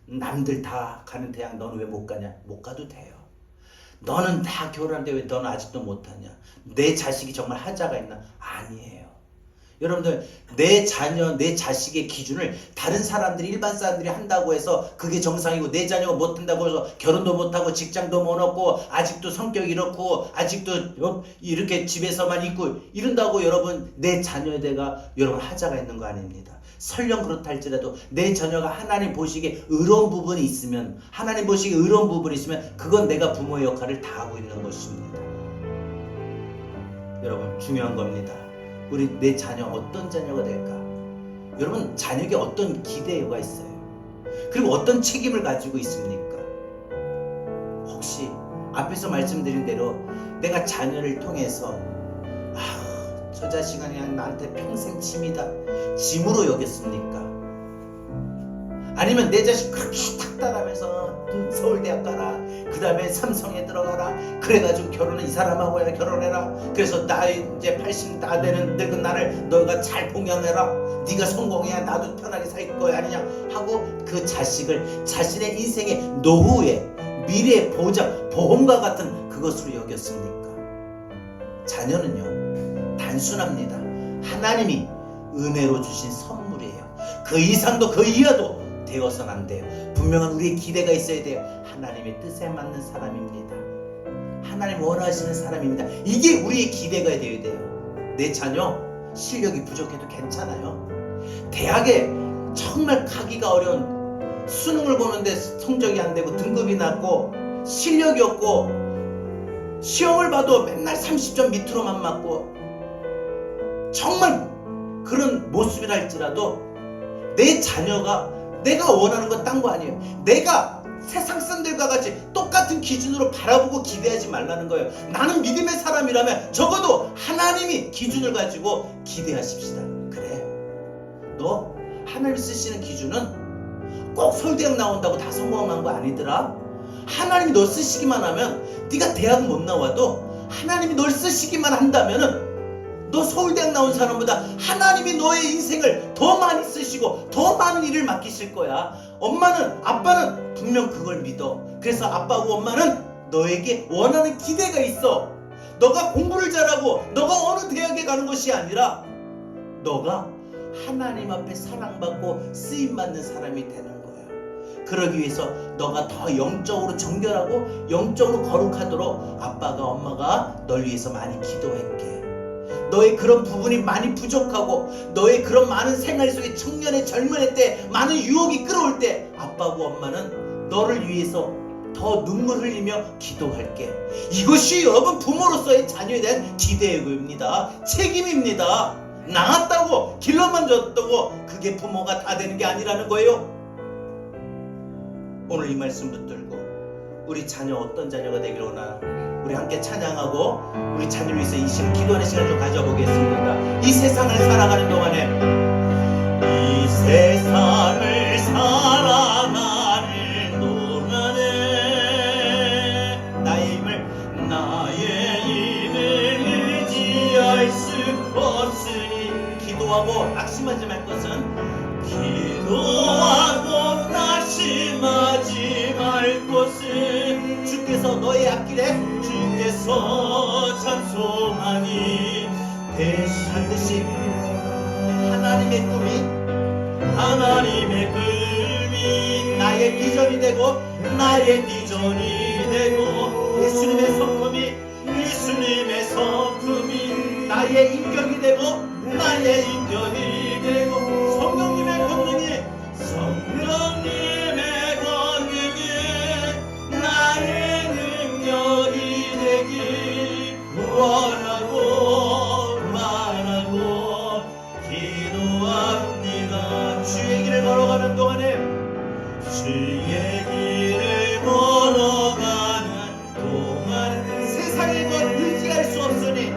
Speaker 1: 남들 다 가는 대학 너는 왜 못 가냐? 못 가도 돼요. 너는 다 결혼하는데 왜 너는 아직도 못하냐? 내 자식이 정말 하자가 있나? 아니에요. 여러분들, 내 자녀, 내 자식의 기준을 다른 사람들이, 일반 사람들이 한다고 해서 그게 정상이고 내 자녀가 못한다고 해서 결혼도 못하고 직장도 못 얻고 아직도 성격이 이렇고 아직도 이렇게 집에서만 있고 이런다고 여러분 내 자녀에다가 여러분 하자가 있는 거 아닙니다. 설령 그렇다 할지라도 내 자녀가 하나님 보시기에 의로운 부분이 있으면, 하나님 보시기에 의로운 부분이 있으면 그건 내가 부모의 역할을 다하고 있는 것입니다. 여러분, 중요한 겁니다. 우리 내 자녀 어떤 자녀가 될까? 여러분, 자녀에게 어떤 기대가 있어요? 그리고 어떤 책임을 가지고 있습니까? 혹시 앞에서 말씀드린 대로 내가 자녀를 통해서 저 자식은 그냥 나한테 평생 짐으로 여겼습니까? 아니면 내 자식 그렇게 탁달하면서 서울대학 가라, 그 다음에 삼성에 들어가라, 그래가지고 결혼은 이 사람하고 해라, 결혼해라, 그래서 나 이제 80 다 되는 늙은 나를 너가 잘 봉양해라, 네가 성공해야 나도 편하게 살 거야 아니냐 하고 그 자식을 자신의 인생의 노후에 미래의 보장, 보험과 같은 그것으로 여겼습니까? 자녀는요 단순합니다. 하나님이 은혜로 주신 선물이에요. 그 이상도 그 이하도 되어서는 안 돼요. 분명한 우리의 기대가 있어야 돼요. 하나님의 뜻에 맞는 사람입니다. 하나님 원하시는 사람입니다. 이게 우리의 기대가 되어야 돼요. 내 자녀 실력이 부족해도 괜찮아요. 대학에 정말 가기가 어려운, 수능을 보는데 성적이 안 되고 등급이 낮고 실력이 없고 시험을 봐도 맨날 30점 밑으로만 맞고 정말 그런 모습이라 할지라도 내 자녀가 내가 원하는 건 딴 거 아니에요. 내가 세상 사람들과 같이 똑같은 기준으로 바라보고 기대하지 말라는 거예요. 나는 믿음의 사람이라면 적어도 하나님이 기준을 가지고 기대하십시다. 그래, 너 하나님 쓰시는 기준은 꼭 서울대학 나온다고 다 성공한 거 아니더라. 하나님이 널 쓰시기만 하면, 네가 대학 못 나와도 하나님이 널 쓰시기만 한다면은 너 서울대학 나온 사람보다 하나님이 너의 인생을 더 많이 쓰시고 더 많은 일을 맡기실 거야. 엄마는, 아빠는 분명 그걸 믿어. 그래서 아빠하고 엄마는 너에게 원하는 기대가 있어. 너가 공부를 잘하고 너가 어느 대학에 가는 것이 아니라 너가 하나님 앞에 사랑받고 쓰임받는 사람이 되는 거야. 그러기 위해서 너가 더 영적으로 정결하고 영적으로 거룩하도록 아빠가 엄마가 널 위해서 많이 기도할게. 너의 그런 부분이 많이 부족하고 너의 그런 많은 생활 속에 청년의 젊은이 때 많은 유혹이 끌어올 때 아빠하고 엄마는 너를 위해서 더 눈물 흘리며 기도할게. 이것이 여러분 부모로서의 자녀에 대한 기대입니다. 책임입니다. 낳았다고 길러만 줬다고 그게 부모가 다 되는 게 아니라는 거예요. 오늘 이 말씀 붙들고 우리 자녀 어떤 자녀가 되기를 원하나? 우리 함께 찬양하고 우리 자녀를 위해서 이 시간 기도하는 시간을 좀 가져보겠습니다. 이 세상을 살아가는 동안에 이 세상을 살아가는 동안에 나의 힘을 의지할 수 없으니 기도하고 낙심하지 말 것은 기도하고 낙심하지 말 것은 주께서 너의 앞길에 주께서 찬송하니 반드시 하나님의 꿈이 나의 비전이 되고 예수님의 성품이 나의 인격이 되고 성령님의 권능이 나의 능력이 되길 원하고 기도합니다. 주의 길을 걸어가는 동안에 세상의 것 의지할 수 없으니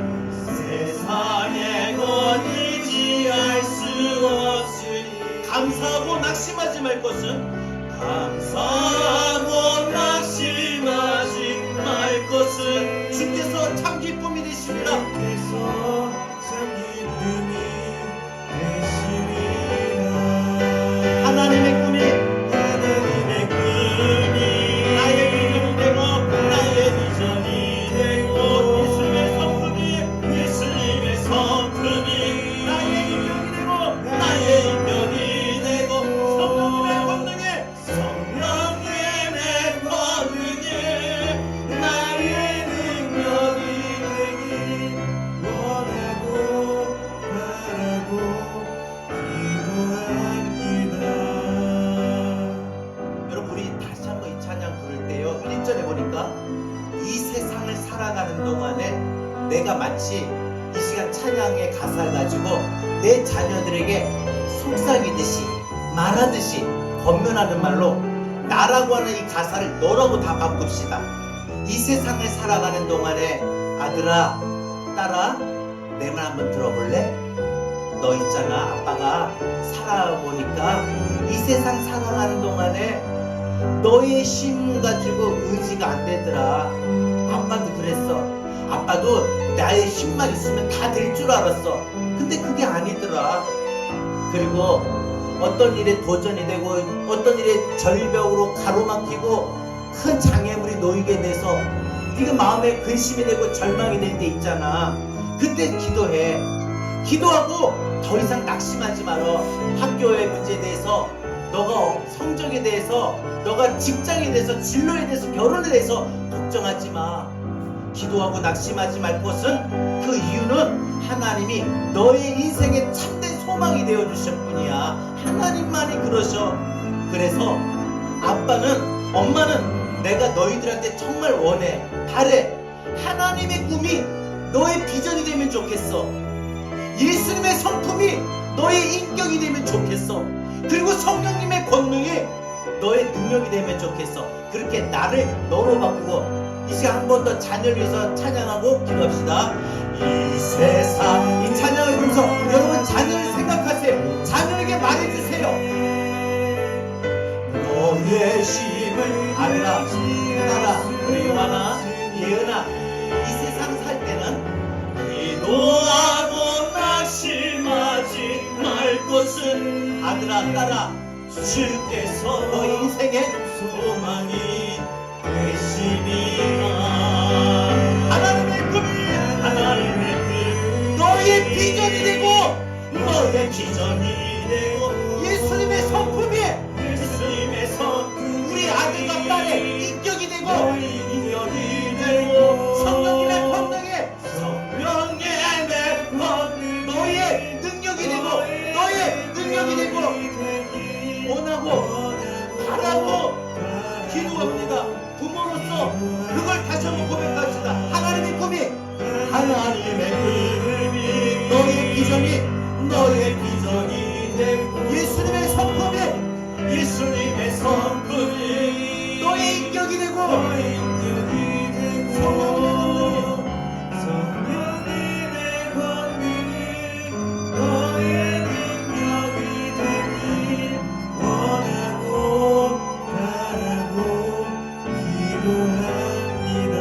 Speaker 1: 감사하고 낙심하지 말 것은 주께서 참 기쁨이 되시리라. 하나님의 꿈이 나의 비전이 되고 예수님의 성품이 나의 인격이 되고 성령님의 권능이 나의 능력이 되길 원하고 바라고 기도합니다. 여러분, 우리 다시 한번 이 찬양 부를 때요 1절에 보니까 이 세상을 살아가는 동안에 내가 마치 이 시간 찬양의 가사를 가지고 내 자녀들에게 속삭이듯이 말하듯이 권면하는 말로 나라고 하는 이 가사를 너라고 다 바꿉시다. 이 세상을 살아가는 동안에 아들아 딸아 내 말 한번 들어볼래? 너 있잖아, 아빠가 살아보니까 이 세상 살아가는 동안에 너의 힘 가지고 의지가 안 되더라. 아빠도 그랬어. 아빠도 나의 힘만 있으면 다 될 줄 알았어. 근데 그게 아니더라. 그리고 어떤 일에 도전이 되고 어떤 일에 절벽으로 가로막히고 큰 장애물이 놓이게 돼서 네가 마음에 근심이 되고 절망이 될 때 있잖아. 그때 기도해. 기도하고 더 이상 낙심하지 말어. 학교의 문제에 대해서, 너가 성적에 대해서, 너가 직장에 대해서, 진로에 대해서, 결혼에 대해서 걱정하지 마. 기도하고 낙심하지 말 것은 그 이유는 하나님이 너의 인생의 참된 소망이 되어주실 뿐이야. 하나님만이 그러셔. 그래서 아빠는, 엄마는 내가 너희들한테 정말 원해, 바래. 하나님의 꿈이 너의 비전이 되면 좋겠어. 예수님의 성품이 너의 인격이 되면 좋겠어. 그리고 성령님의 권능이 너의 능력이 되면 좋겠어. 그렇게 나를 너로 바꾸고 이 시간 한 번 더 자녀를 위해서 찬양하고 기도합시다. 이 세상, 이 찬양을 부르면서 여러분 자녀를 생각하세요. 자녀에게 말해주세요. 너의 힘을 아들아 딸아 우리 요한아 예은아 이 세상 살 때는 기도하고 낙심하지 말 것은 아들아 딸아 주께서 너의 인생의 소망이 되시니라. 하나님의 꿈이 너의 비전이 되고 예수님의 성품이 우리 아들과 딸의 인격이 되고 성령님의 권능이 너의 능력이 되고 원하고 바라고 기도합니다. 부모로서 그걸 다시 한번 고백합시다. 하나님의 꿈이 너의 비전이 예수님의 성품이 너의 인격이 되고 성령님의 권능이 너의 능력이 되길 원하고 바라고 기도합니다.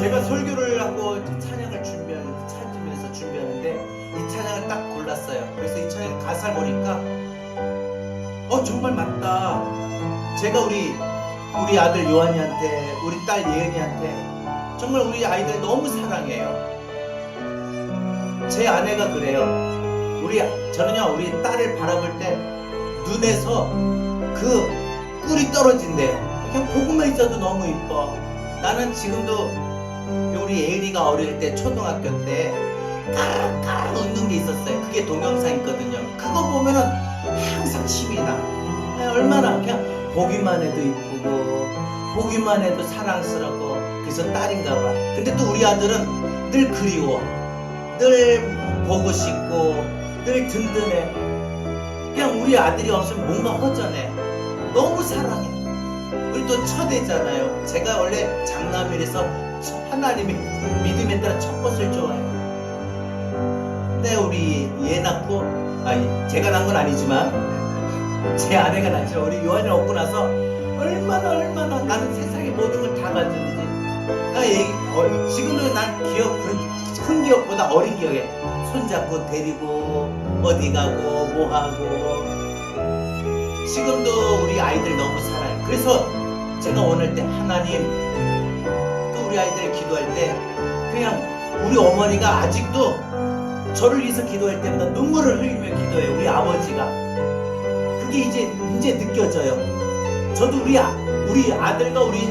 Speaker 1: 제가 설교를 하고 찬양을 찾으면서 준비하는데 이 찬양을 딱 골랐어요. 그래서 이 찬양 가사를 보니까 정말 맞다. 제가 우리 아들 요한이한테, 우리 딸 예은이한테 정말 우리 아이들 너무 사랑해요. 제 아내가 그래요. 저는요 우리 딸을 바라볼 때 눈에서 그 꿀이 떨어진대요. 그냥 보고만 있어도 너무 이뻐. 나는 지금도 우리 예은이가 어릴 때 초등학교 때 까르르 웃는 게 있었어요. 그게 동영상 있거든요. 그거 보면은 항상 힘이 나. 얼마나 그냥 보기만 해도 이쁘고 보기만 해도 사랑스럽고 그래서 딸인가 봐. 근데 또 우리 아들은 늘 그리워. 늘 보고 싶고 늘 든든해. 그냥 우리 아들이 없으면 뭔가 허전해. 너무 사랑해. 우리 또 첫애잖아요. 제가 원래 장남이라서 하나님이 믿음에 따라 첫 것을 좋아해요. 근데 우리 얘 낳고 제가 낳은 건 아니지만 제 아내가 낳죠. 우리 요한이 얻고 나서 얼마나 나는 세상의 모든 걸 다 가졌는지. 지금도 난 큰 기억보다 어린 기억에 손잡고 데리고 어디 가고 뭐 하고. 지금도 우리 아이들 너무 사랑해. 그래서 제가 원할 때 하나님, 또 우리 아이들 기도할 때 그냥 우리 어머니가 아직도 저를 위해서 기도할 때마다 눈물을 흘리며 기도해요. 우리 아버지가. 그게 이제 느껴져요. 저도 우리 아들과 우리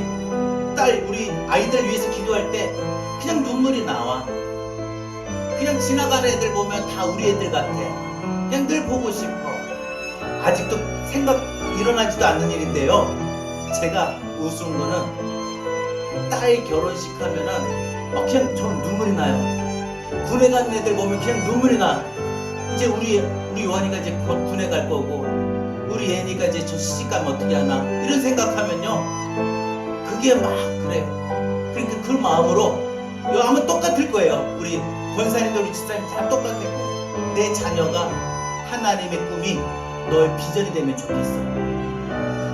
Speaker 1: 딸, 우리 아이들 위해서 기도할 때 그냥 눈물이 나와. 그냥 지나가는 애들 보면 다 우리 애들 같아. 그냥 늘 보고 싶어. 아직도 일어나지도 않는 일인데요. 제가 우스운 거는 딸 결혼식 하면은 그냥 저는 눈물이 나요. 군에 가는 애들 보면 그냥 눈물이 나. 이제 우리 요한이가 이제 곧 군에 갈 거고 우리 애니가 이제 저 시집가면 어떻게 하나 이런 생각하면요 그게 막 그래요. 그러니까 그 마음으로 아마 똑같을 거예요. 우리 권사님들 우리 집사님 다 똑같을 거예요. 내 자녀가 하나님의 꿈이 너의 비전이 되면 좋겠어.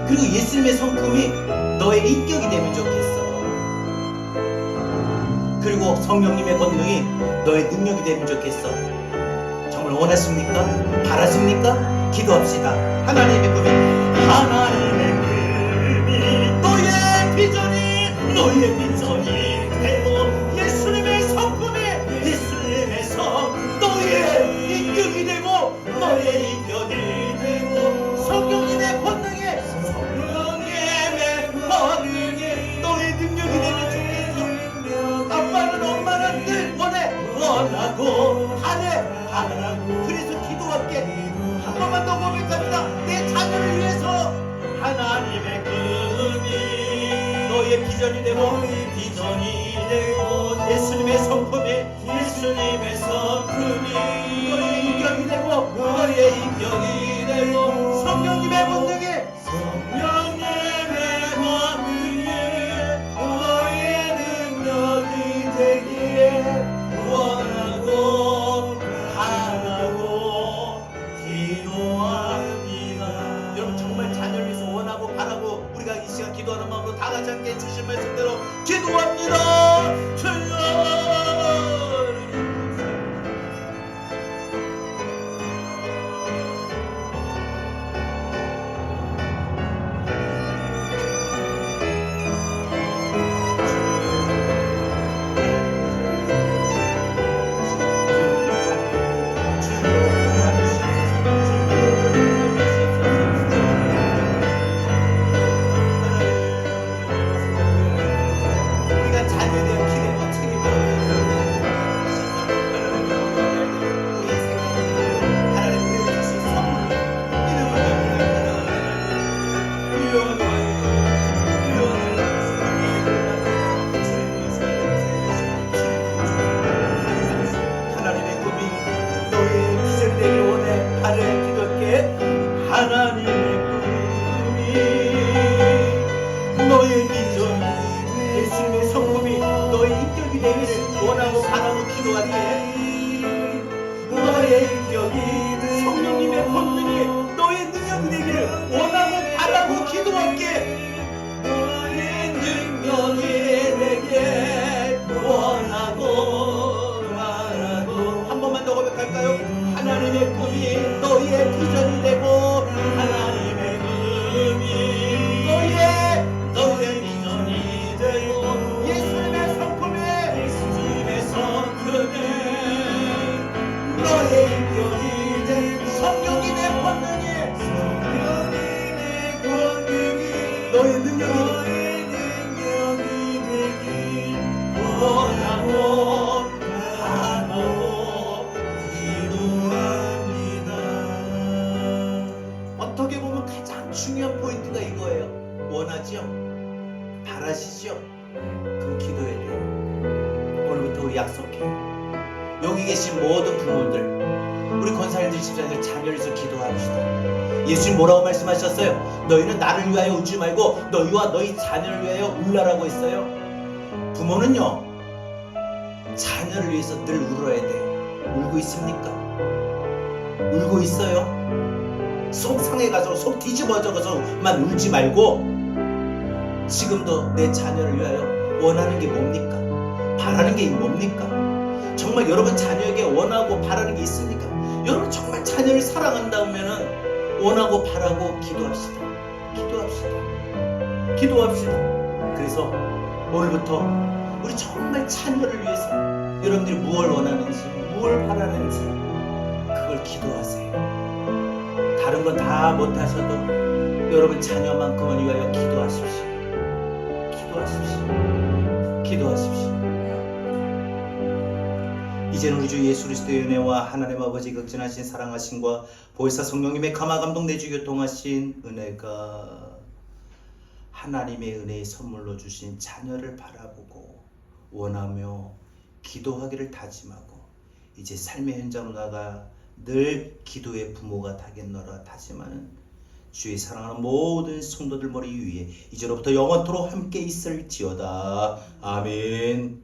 Speaker 1: 그리고 예수님의 성품이 너의 인격이 되면 좋겠어. 그리고 성령님의 권능이 너의 능력이 되면 좋겠어. 정말 원하십니까? 바라십니까? 기도합시다. 하나님의 꿈이 너의 비전이 되고 예수님의 성품이 예수님의 성 너의 인격이 되고 너의 인격이 되고 성령님의 권능이 너의 능력이 되면 좋겠어. 아빠는 엄마는 늘 원하고 바라고. 그래서 기도할게. 한 번만 더 고백합니다. 내 자녀를 위해서 하나님의 꿈이 너의 비전이 되고 예수님의 성품이 너의 인격이 되고 성령님의 권능이 너의 능력이 되기에 원하고 바라고 기도합니다. 여러분 정말 자녀를 위해서 원하고 바라고 우리가 이 시간 기도하는 마음으로 다 같이 함께 주신 말씀대로 기도합니다. 주여 너희의 비전이 되고 하나님의 은이 너희의 비전이 되고 예수님의 성품에 너의 인격이 되고 성령이 내 권능이 너의 능력이 되길 원하고 기도합니다. 어떻게 보면 가장 중요한 포인트가 이거예요. 원하지요? 바라시죠? 그럼 기도해야 돼요. 오늘부터 우리 약속해요. 여기 계신 모든 부모들, 우리 권사님들, 집사님들 자녀를 위해서 기도합시다. 예수님 뭐라고 말씀하셨어요? 너희는 나를 위하여 울지 말고 너희와 너희 자녀를 위하여 울라라고 했어요. 부모는요, 자녀를 위해서 늘 울어야 돼요. 울고 있습니까? 울고 있어요? 속 상해가지고 속 뒤집어져서만 울지 말고 지금도 내 자녀를 위하여 원하는 게 뭡니까? 바라는 게 뭡니까? 정말 여러분 자녀에게 원하고 바라는 게 있습니까? 여러분 정말 자녀를 사랑한다면은 원하고 바라고 기도합시다. 기도합시다. 그래서 오늘부터 우리 정말 자녀를 위해서 여러분들이 무엇을 원하는지, 무엇을 바라는지 그걸 기도하세요. 다른 건 다 못하셔도 여러분 자녀만큼을 위하여 기도하십시오. 이제는 우리 주 예수 그리스도의 은혜와 하나님 아버지 극진하신 사랑하심과 보혜사 성령님의 감화 감동 내주 교통하신 은혜가 하나님의 은혜의 선물로 주신 자녀를 바라보고 원하며 기도하기를 다짐하고 이제 삶의 현장으로 나가 늘 기도의 부모가 되겠노라 다짐하는 주의 사랑하는 모든 성도들 머리 위에 이제로부터 영원토록 함께 있을지어다. 아멘.